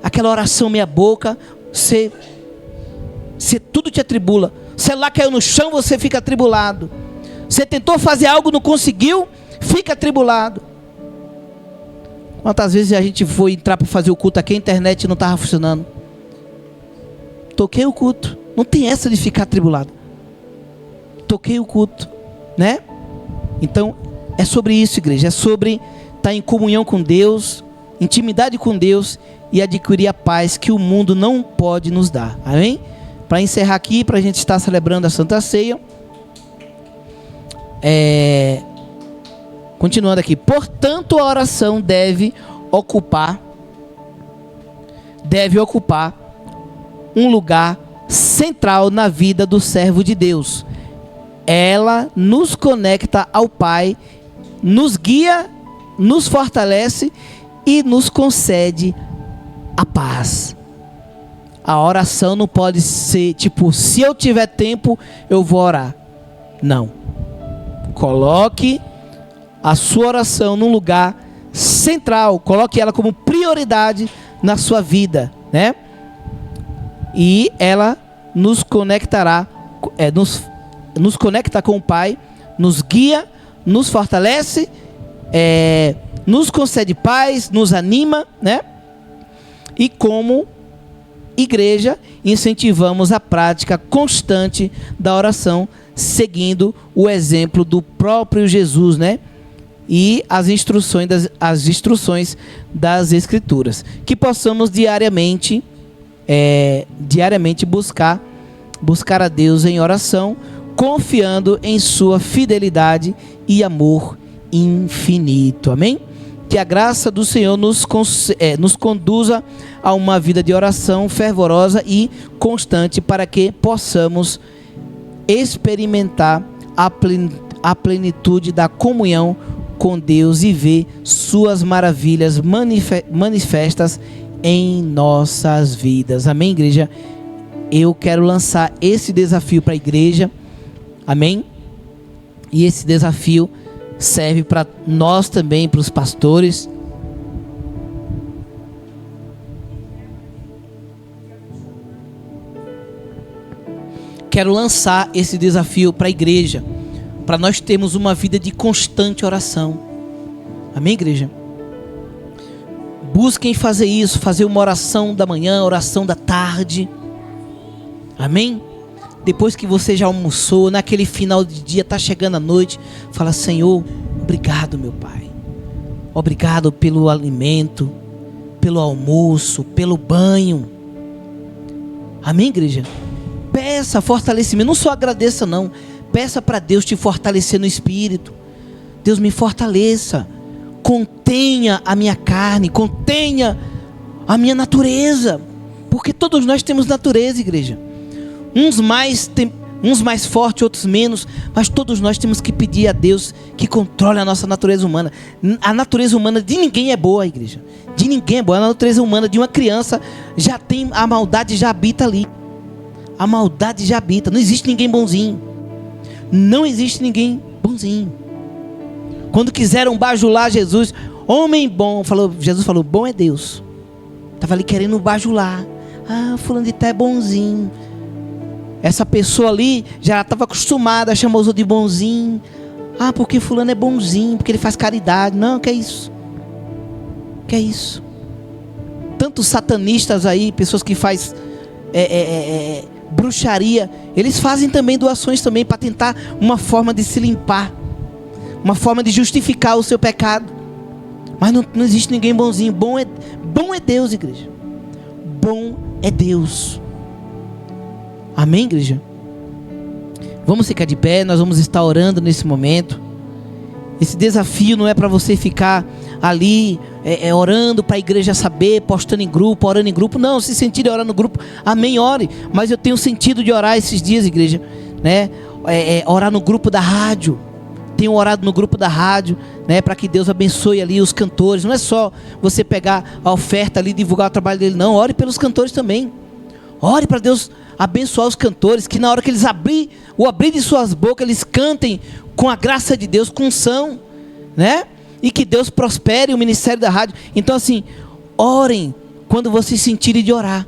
aquela oração meia boca, você tudo te atribula. O celular caiu no chão, você fica atribulado. Você tentou fazer algo, não conseguiu, fica atribulado. Quantas vezes a gente foi entrar para fazer o culto aqui, a internet não estava funcionando. Toquei o culto. Não tem essa de ficar atribulado. Toquei o culto, né? Então, é sobre isso, igreja. É sobre estar em comunhão com Deus, intimidade com Deus e adquirir a paz que o mundo não pode nos dar. Amém? Para encerrar aqui, para a gente estar celebrando a Santa Ceia. Continuando aqui. Portanto, a oração deve ocupar um lugar central na vida do servo de Deus. Ela nos conecta ao Pai, nos guia, nos fortalece e nos concede a paz. A oração não pode ser tipo: se eu tiver tempo, eu vou orar. Não. Coloque a sua oração num lugar central. Coloque ela como prioridade na sua vida, né? E ela nos conectará, nos conecta com o Pai, nos guia, nos fortalece, nos concede paz, nos anima, né? E como igreja, incentivamos a prática constante da oração, seguindo o exemplo do próprio Jesus, né? E as instruções das Escrituras. Que possamos diariamente buscar a Deus em oração, confiando em sua fidelidade e amor infinito. Amém? Que a graça do Senhor nos conduza a uma vida de oração fervorosa e constante, para que possamos experimentar a plenitude da comunhão com Deus e ver suas maravilhas manifestas em nossas vidas. Amém, igreja? Eu quero lançar esse desafio para a igreja. Amém? E esse desafio serve para nós também, para os pastores. Quero lançar esse desafio para a igreja, para nós termos uma vida de constante oração. Amém, igreja? Busquem fazer isso, fazer uma oração da manhã, oração da tarde. Amém? Depois que você já almoçou, naquele final de dia, está chegando a noite, fala: Senhor, obrigado, meu Pai. Obrigado pelo alimento, pelo almoço, pelo banho. Amém, igreja? Peça fortalecimento, não só agradeça não. Peça para Deus te fortalecer no espírito. Deus, me fortaleça. Contenha a minha carne, contenha a minha natureza. Porque todos nós temos natureza, igreja. Uns mais fortes, outros menos. Mas todos nós temos que pedir a Deus que controle a nossa natureza humana. A natureza humana de ninguém é boa, igreja. De ninguém é boa. A natureza humana de uma criança já tem, a maldade já habita ali. A maldade já habita. Não existe ninguém bonzinho. Não existe ninguém bonzinho. Quando quiseram bajular Jesus, homem bom, Jesus falou: bom é Deus. Estava ali querendo bajular. Ah, fulano de tal é bonzinho. Essa pessoa ali já estava acostumada, chamou os outros de bonzinho. Ah, porque fulano é bonzinho, porque ele faz caridade. Não, que é isso? Que é isso? Tantos satanistas aí, pessoas que fazem bruxaria, eles fazem também doações também para tentar uma forma de se limpar, uma forma de justificar o seu pecado. Mas não existe ninguém bonzinho. Bom é Deus, igreja. Bom é Deus. Amém, igreja? Vamos ficar de pé, nós vamos estar orando nesse momento. Esse desafio não é para você ficar ali orando para a igreja saber, postando em grupo, orando em grupo. Não, se sentir de orar no grupo, amém, ore. Mas eu tenho sentido de orar esses dias, igreja, né? Orar no grupo da rádio. Tenho orado no grupo da rádio, né? Para que Deus abençoe ali os cantores. Não é só você pegar a oferta ali e divulgar o trabalho dele, não. Ore pelos cantores também. Ore para Deus abençoar os cantores, que na hora que eles abrir de suas bocas, eles cantem com a graça de Deus, com unção, né? E que Deus prospere o ministério da rádio. Então assim, orem quando vocês sentirem de orar.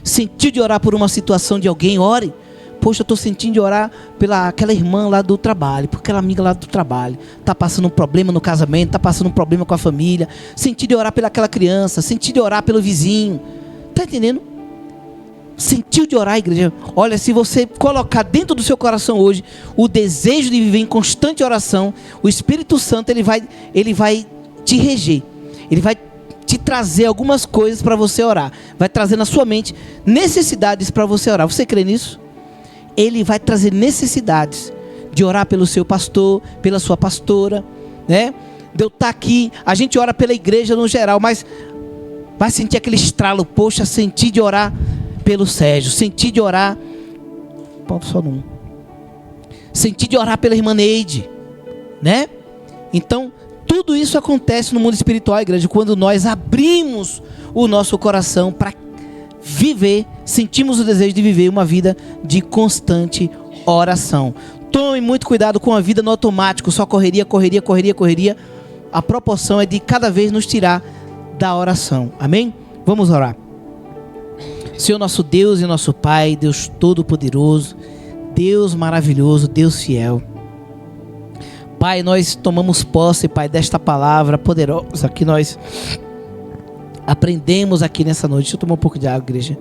Sentir de orar por uma situação de alguém, ore. Poxa, eu estou sentindo de orar pela aquela irmã lá do trabalho, por aquela amiga lá do trabalho. Está passando um problema no casamento, está passando um problema com a família. Sentir de orar pelaquela criança, sentir de orar pelo vizinho. Está entendendo? Sentiu de orar, igreja? Olha, se você colocar dentro do seu coração hoje o desejo de viver em constante oração, o Espírito Santo ele vai te reger. Ele vai te trazer algumas coisas para você orar. Vai trazer na sua mente necessidades para você orar. Você crê nisso? Ele vai trazer necessidades de orar pelo seu pastor, pela sua pastora, né? De eu estar aqui, a gente ora pela igreja no geral, mas vai sentir aquele estralo, poxa, sentir de orar pelo Sérgio, senti de orar, senti de orar pela irmã Neide, né? Então, tudo isso acontece no mundo espiritual, igreja, quando nós abrimos o nosso coração para viver, sentimos o desejo de viver uma vida de constante oração. tome muito cuidado com a vida no automático, só correria. A proporção é de cada vez nos tirar da oração. Amém? Vamos orar. Senhor nosso Deus e nosso Pai, Deus Todo-Poderoso, Deus maravilhoso, Deus fiel. Pai, nós tomamos posse, Pai, desta palavra poderosa que nós aprendemos aqui nessa noite. Deixa eu tomar um pouco de água, igreja.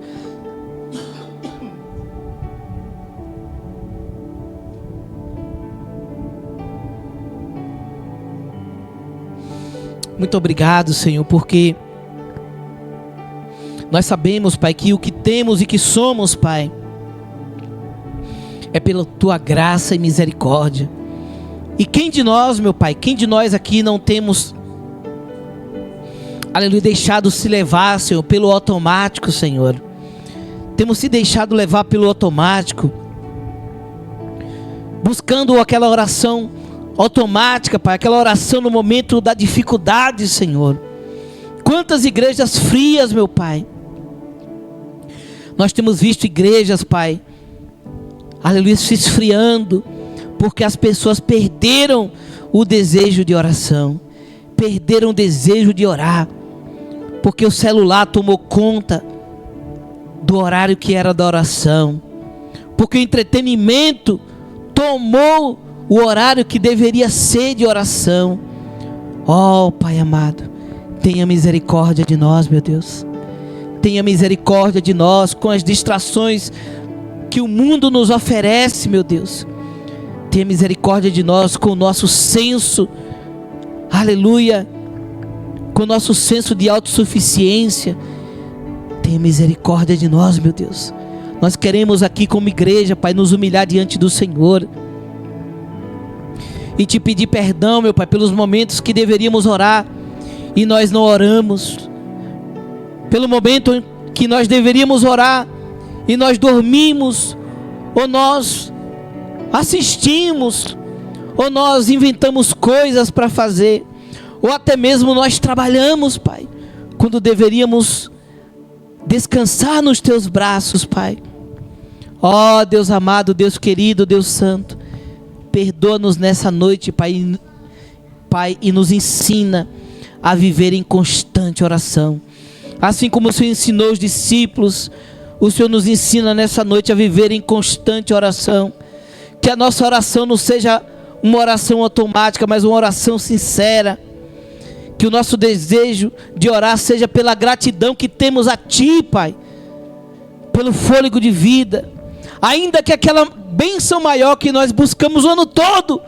Muito obrigado, Senhor, porque nós sabemos, Pai, que o que temos e que somos, Pai, é pela Tua graça e misericórdia. E quem de nós, meu Pai, quem de nós aqui não temos, aleluia, deixado se levar, Senhor, pelo automático, Senhor? Temos se deixado levar pelo automático, buscando aquela oração automática, Pai, aquela oração no momento da dificuldade, Senhor. Quantas igrejas frias, meu Pai. Nós temos visto igrejas, Pai, aleluia, se esfriando, porque as pessoas perderam o desejo de oração, perderam o desejo de orar, porque o celular tomou conta do horário que era da oração, porque o entretenimento tomou o horário que deveria ser de oração. Oh, Pai amado, tenha misericórdia de nós, meu Deus. Tenha misericórdia de nós com as distrações que o mundo nos oferece, meu Deus. Tenha misericórdia de nós com o nosso senso, aleluia, com o nosso senso de autossuficiência. Tenha misericórdia de nós, meu Deus. Nós queremos aqui como igreja, Pai, nos humilhar diante do Senhor e te pedir perdão, meu Pai, pelos momentos que deveríamos orar e nós não oramos, pelo momento que nós deveríamos orar e nós dormimos, ou nós assistimos, ou nós inventamos coisas para fazer, ou até mesmo nós trabalhamos, Pai, quando deveríamos descansar nos Teus braços, Pai. Ó Deus amado, Deus querido, Deus santo, perdoa-nos nessa noite, Pai, e nos ensina a viver em constante oração. Assim como o Senhor ensinou os discípulos, o Senhor nos ensina nessa noite a viver em constante oração. Que a nossa oração não seja uma oração automática, mas uma oração sincera. Que o nosso desejo de orar seja pela gratidão que temos a Ti, Pai, pelo fôlego de vida. Ainda que aquela bênção maior que nós buscamos o ano todo,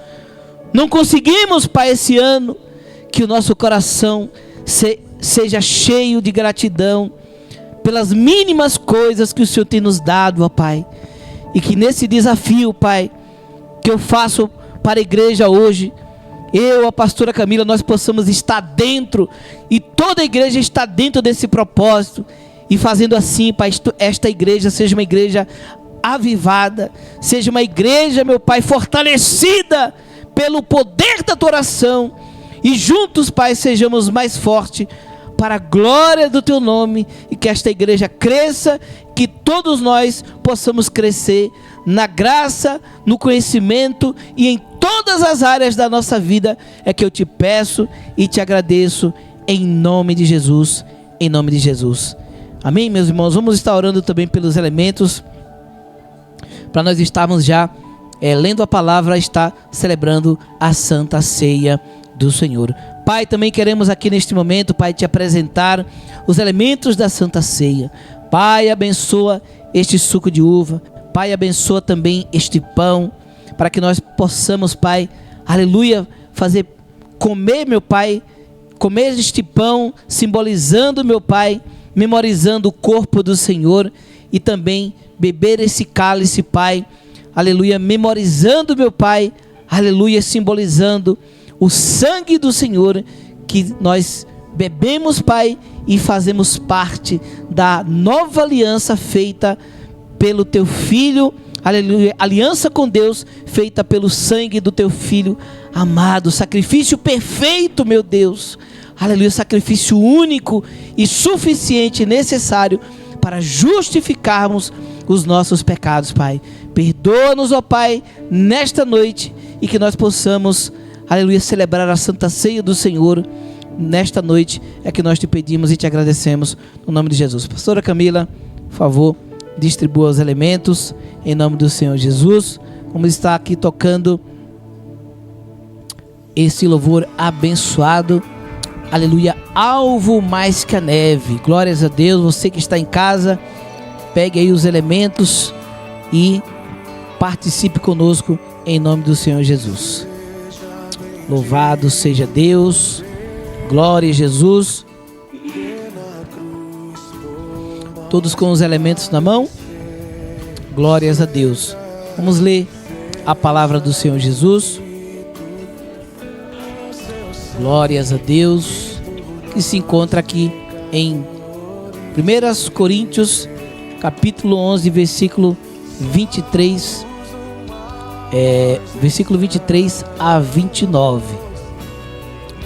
não conseguimos, Pai, esse ano. Que o nosso coração seja cheio de gratidão pelas mínimas coisas que o Senhor tem nos dado, ó Pai. E que nesse desafio, Pai, que eu faço para a igreja hoje, eu, a pastora Camila, nós possamos estar dentro, e toda a igreja está dentro desse propósito, e fazendo assim, Pai, esta igreja seja uma igreja avivada, seja uma igreja, meu Pai, fortalecida pelo poder da tua oração, e juntos, Pai, sejamos mais fortes para a glória do Teu nome, e que esta igreja cresça, que todos nós possamos crescer na graça, no conhecimento e em todas as áreas da nossa vida. É que eu te peço e te agradeço em nome de Jesus, em nome de Jesus. Amém, meus irmãos? Vamos estar orando também pelos elementos, para nós estarmos já lendo a palavra, estar celebrando a Santa Ceia do Senhor. Pai, também queremos aqui neste momento, Pai, te apresentar os elementos da Santa Ceia. Pai, abençoa este suco de uva. Pai, abençoa também este pão, para que nós possamos, Pai, aleluia, comer, meu Pai, comer este pão, simbolizando, meu Pai, memorizando o corpo do Senhor, e também beber esse cálice, Pai, aleluia, memorizando, meu Pai, aleluia, simbolizando o sangue do Senhor, que nós bebemos, Pai, e fazemos parte da nova aliança feita pelo Teu Filho, aleluia, aliança com Deus, feita pelo sangue do Teu Filho amado, sacrifício perfeito, meu Deus, aleluia, sacrifício único e suficiente, necessário para justificarmos os nossos pecados, Pai. Perdoa-nos, ó Pai, nesta noite, e que nós possamos, aleluia, celebrar a Santa Ceia do Senhor. Nesta noite é que nós te pedimos e te agradecemos, no nome de Jesus. Pastora Camila, por favor, distribua os elementos, em nome do Senhor Jesus. Vamos estar aqui tocando esse louvor abençoado, aleluia, alvo mais que a neve. Glórias a Deus. Você que está em casa, pegue aí os elementos e participe conosco em nome do Senhor Jesus. Louvado seja Deus. Glória a Jesus. Todos com os elementos na mão. Glórias a Deus. Vamos ler a palavra do Senhor Jesus. Glórias a Deus, que se encontra aqui em 1 Coríntios, capítulo 11, versículo 23, versículo 23 a 29.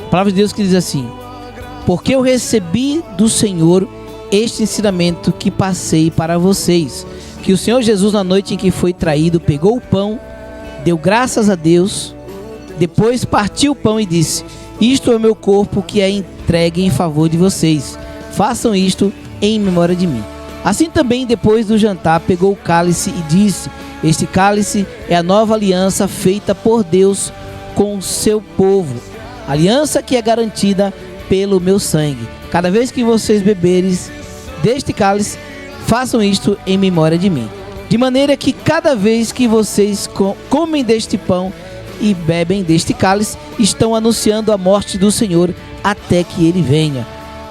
A palavra de Deus que diz assim: porque eu recebi do Senhor este ensinamento que passei para vocês, que o Senhor Jesus, na noite em que foi traído, pegou o pão, deu graças a Deus, depois partiu o pão e disse: isto é o meu corpo que é entregue em favor de vocês. Façam isto em memória de mim. Assim também, depois do jantar, pegou o cálice e disse: este cálice é a nova aliança feita por Deus com o seu povo, aliança que é garantida pelo meu sangue. Cada vez que vocês beberem deste cálice, façam isto em memória de mim. De maneira que cada vez que vocês comem deste pão e bebem deste cálice, estão anunciando a morte do Senhor até que ele venha.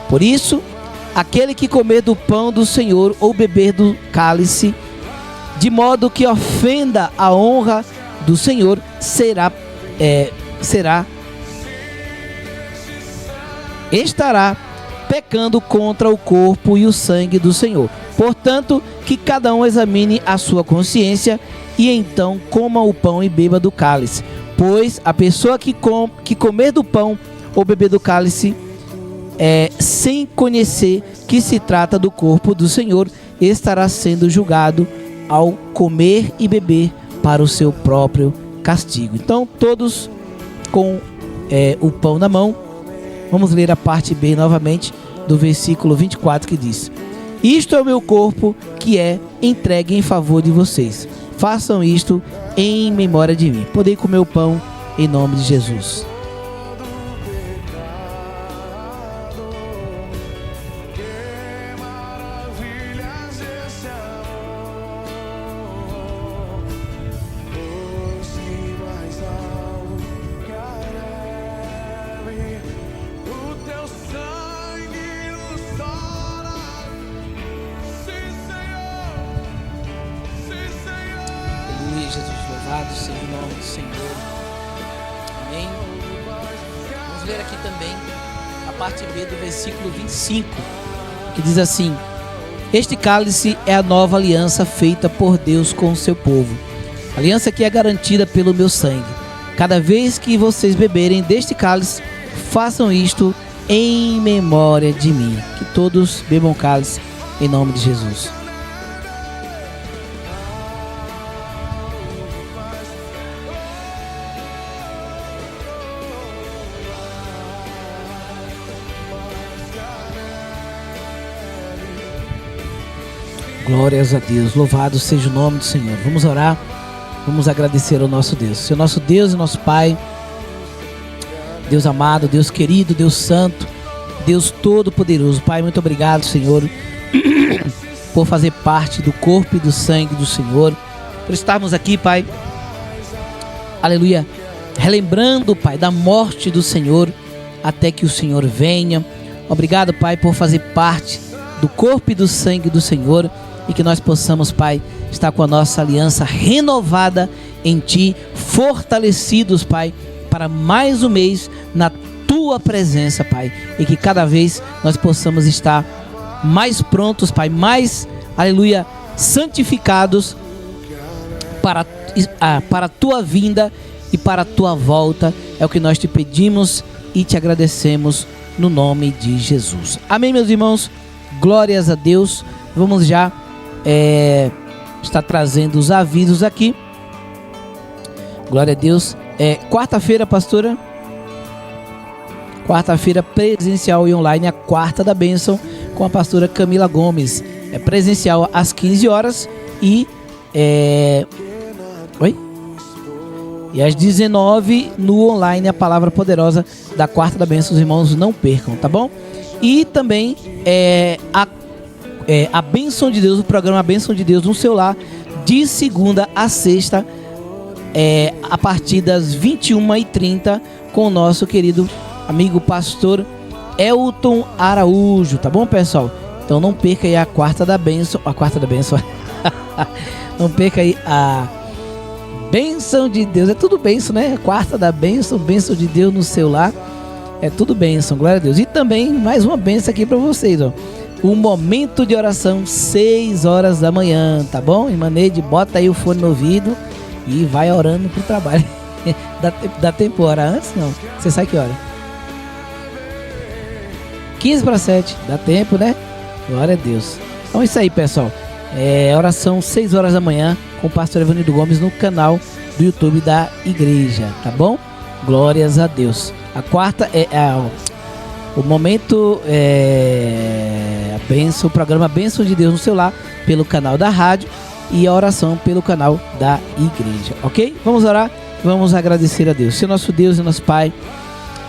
Por isso, aquele que comer do pão do Senhor ou beber do cálice, de modo que ofenda a honra do Senhor, estará pecando contra o corpo e o sangue do Senhor. Portanto, que cada um examine a sua consciência e então coma o pão e beba do cálice. Pois a pessoa que comer do pão ou beber do cálice sem conhecer que se trata do corpo do Senhor, estará sendo julgado ao comer e beber para o seu próprio castigo. Então, todos com o pão na mão, vamos ler a parte B novamente do versículo 24, que diz: isto é o meu corpo que é entregue em favor de vocês. Façam isto em memória de mim. Podem comer o pão em nome de Jesus. Jesus, louvado seja o nome do Senhor. Amém. Vamos ler aqui também a parte B do versículo 25, que diz assim: este cálice é a nova aliança feita por Deus com o seu povo, aliança que é garantida pelo meu sangue. Cada vez que vocês beberem deste cálice, façam isto em memória de mim. Que todos bebam o cálice em nome de Jesus. Glórias a Deus, louvado seja o nome do Senhor. Vamos orar, vamos agradecer ao nosso Deus. Senhor, nosso Deus e nosso Pai, Deus amado, Deus querido, Deus santo, Deus todo-poderoso. Pai, muito obrigado, Senhor, por fazer parte do corpo e do sangue do Senhor, por estarmos aqui, Pai, aleluia, relembrando, Pai, da morte do Senhor até que o Senhor venha. Obrigado, Pai, por fazer parte do corpo e do sangue do Senhor, e que nós possamos, Pai, estar com a nossa aliança renovada em Ti, fortalecidos, Pai, para mais um mês na Tua presença, Pai, e que cada vez nós possamos estar mais prontos, Pai, mais, aleluia, santificados para a Tua vinda e para a Tua volta. É o que nós te pedimos e te agradecemos no nome de Jesus. Amém, meus irmãos? Glórias a Deus. Vamos já está trazendo os avisos aqui. Glória a Deus. Quarta-feira, pastora. Quarta-feira presencial e online, a quarta da bênção com a pastora Camila Gomes. É presencial às 15 horas e e às 19 no online, a palavra poderosa da quarta da bênção. Os irmãos não percam, tá bom? E também a bênção de Deus, o programa A Bênção de Deus no celular, de segunda a sexta, a partir das 21h30, com o nosso querido amigo pastor Elton Araújo, tá bom, pessoal? Então não perca aí a quarta da bênção, não perca aí a bênção de Deus, é tudo bênção, né? Quarta da bênção, bênção de Deus no celular, é tudo bênção, glória a Deus. E também mais uma bênção aqui para vocês, ó. Um momento de oração, 6 horas da manhã, tá bom? Irmã Neide, bota aí o fone no ouvido e vai orando pro trabalho. Dá tempo orar antes? Não. Você sabe que hora? 6:45, dá tempo, né? Glória a Deus. Então é isso aí, pessoal. Oração 6 horas da manhã com o pastor Evanildo Gomes no canal do YouTube da igreja, tá bom? Glórias a Deus. A quarta o momento a bênção, o programa Bênção de Deus no celular pelo canal da rádio e a oração pelo canal da igreja, ok? Vamos orar, vamos agradecer a Deus. Senhor nosso Deus e nosso Pai,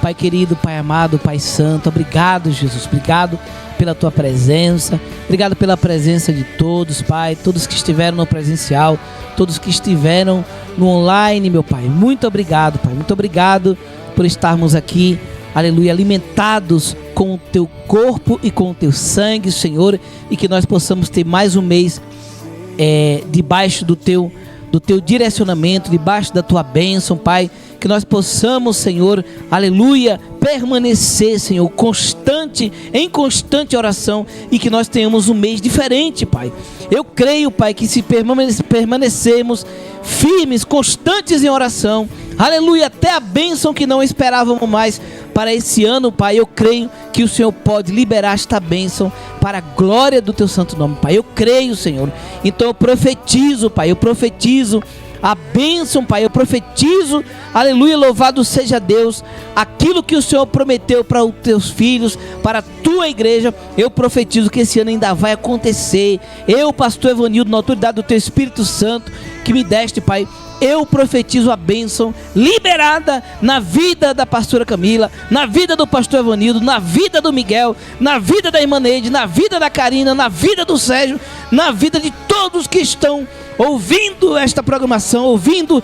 Pai querido, Pai amado, Pai santo, obrigado, Jesus, obrigado pela tua presença, obrigado pela presença de todos, Pai, todos que estiveram no presencial, todos que estiveram no online, meu Pai, muito obrigado, Pai, muito obrigado por estarmos aqui, aleluia, alimentados com o teu corpo e com o teu sangue, Senhor, e que nós possamos ter mais um mês debaixo do teu direcionamento, debaixo da tua bênção, Pai, que nós possamos, Senhor, aleluia, permanecer, Senhor, em constante oração, e que nós tenhamos um mês diferente, Pai. Eu creio, Pai, que se permanecermos firmes, constantes em oração, aleluia, até a bênção que não esperávamos mais para esse ano, Pai, eu creio que o Senhor pode liberar esta bênção para a glória do teu santo nome, Pai. Eu creio, Senhor. Então eu profetizo, Pai, a bênção, Pai, eu profetizo, aleluia, louvado seja Deus, aquilo que o Senhor prometeu para os teus filhos, para a tua igreja, eu profetizo que esse ano ainda vai acontecer. Eu, pastor Evanildo, na autoridade do teu Espírito Santo que me deste, Pai, eu profetizo a bênção liberada na vida da pastora Camila, na vida do pastor Evanildo, na vida do Miguel, na vida da irmã Neide, na vida da Karina, na vida do Sérgio, na vida de todos que estão ouvindo esta programação, ouvindo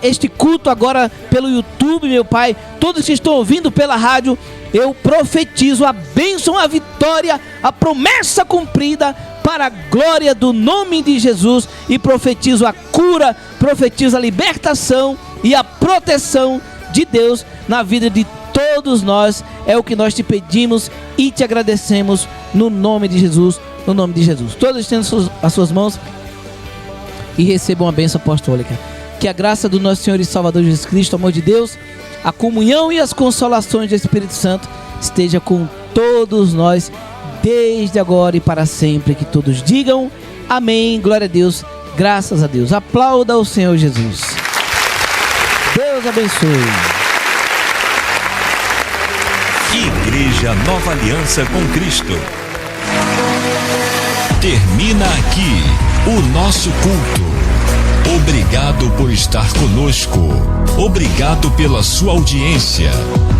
este culto agora pelo YouTube, meu Pai, todos que estão ouvindo pela rádio, eu profetizo a bênção, a vitória, a promessa cumprida para a glória do nome de Jesus, e profetizo a cura, profetizo a libertação e a proteção de Deus na vida de todos nós. É o que nós te pedimos e te agradecemos no nome de Jesus, no nome de Jesus. Todos estendam as suas mãos e recebam a bênção apostólica. Que a graça do nosso Senhor e Salvador Jesus Cristo, o amor de Deus, a comunhão e as consolações do Espírito Santo esteja com todos nós, desde agora e para sempre. Que todos digam amém, glória a Deus, graças a Deus. Aplauda o Senhor Jesus. Deus abençoe. Igreja Nova Aliança com Cristo. Termina aqui o nosso culto. Obrigado por estar conosco. Obrigado pela sua audiência.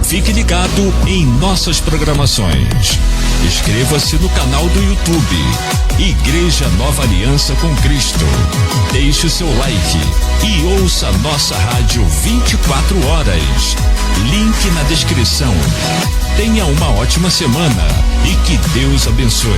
Fique ligado em nossas programações. Inscreva-se no canal do YouTube Igreja Nova Aliança com Cristo. Deixe o seu like e ouça nossa rádio 24 horas. Link na descrição. Tenha uma ótima semana e que Deus abençoe.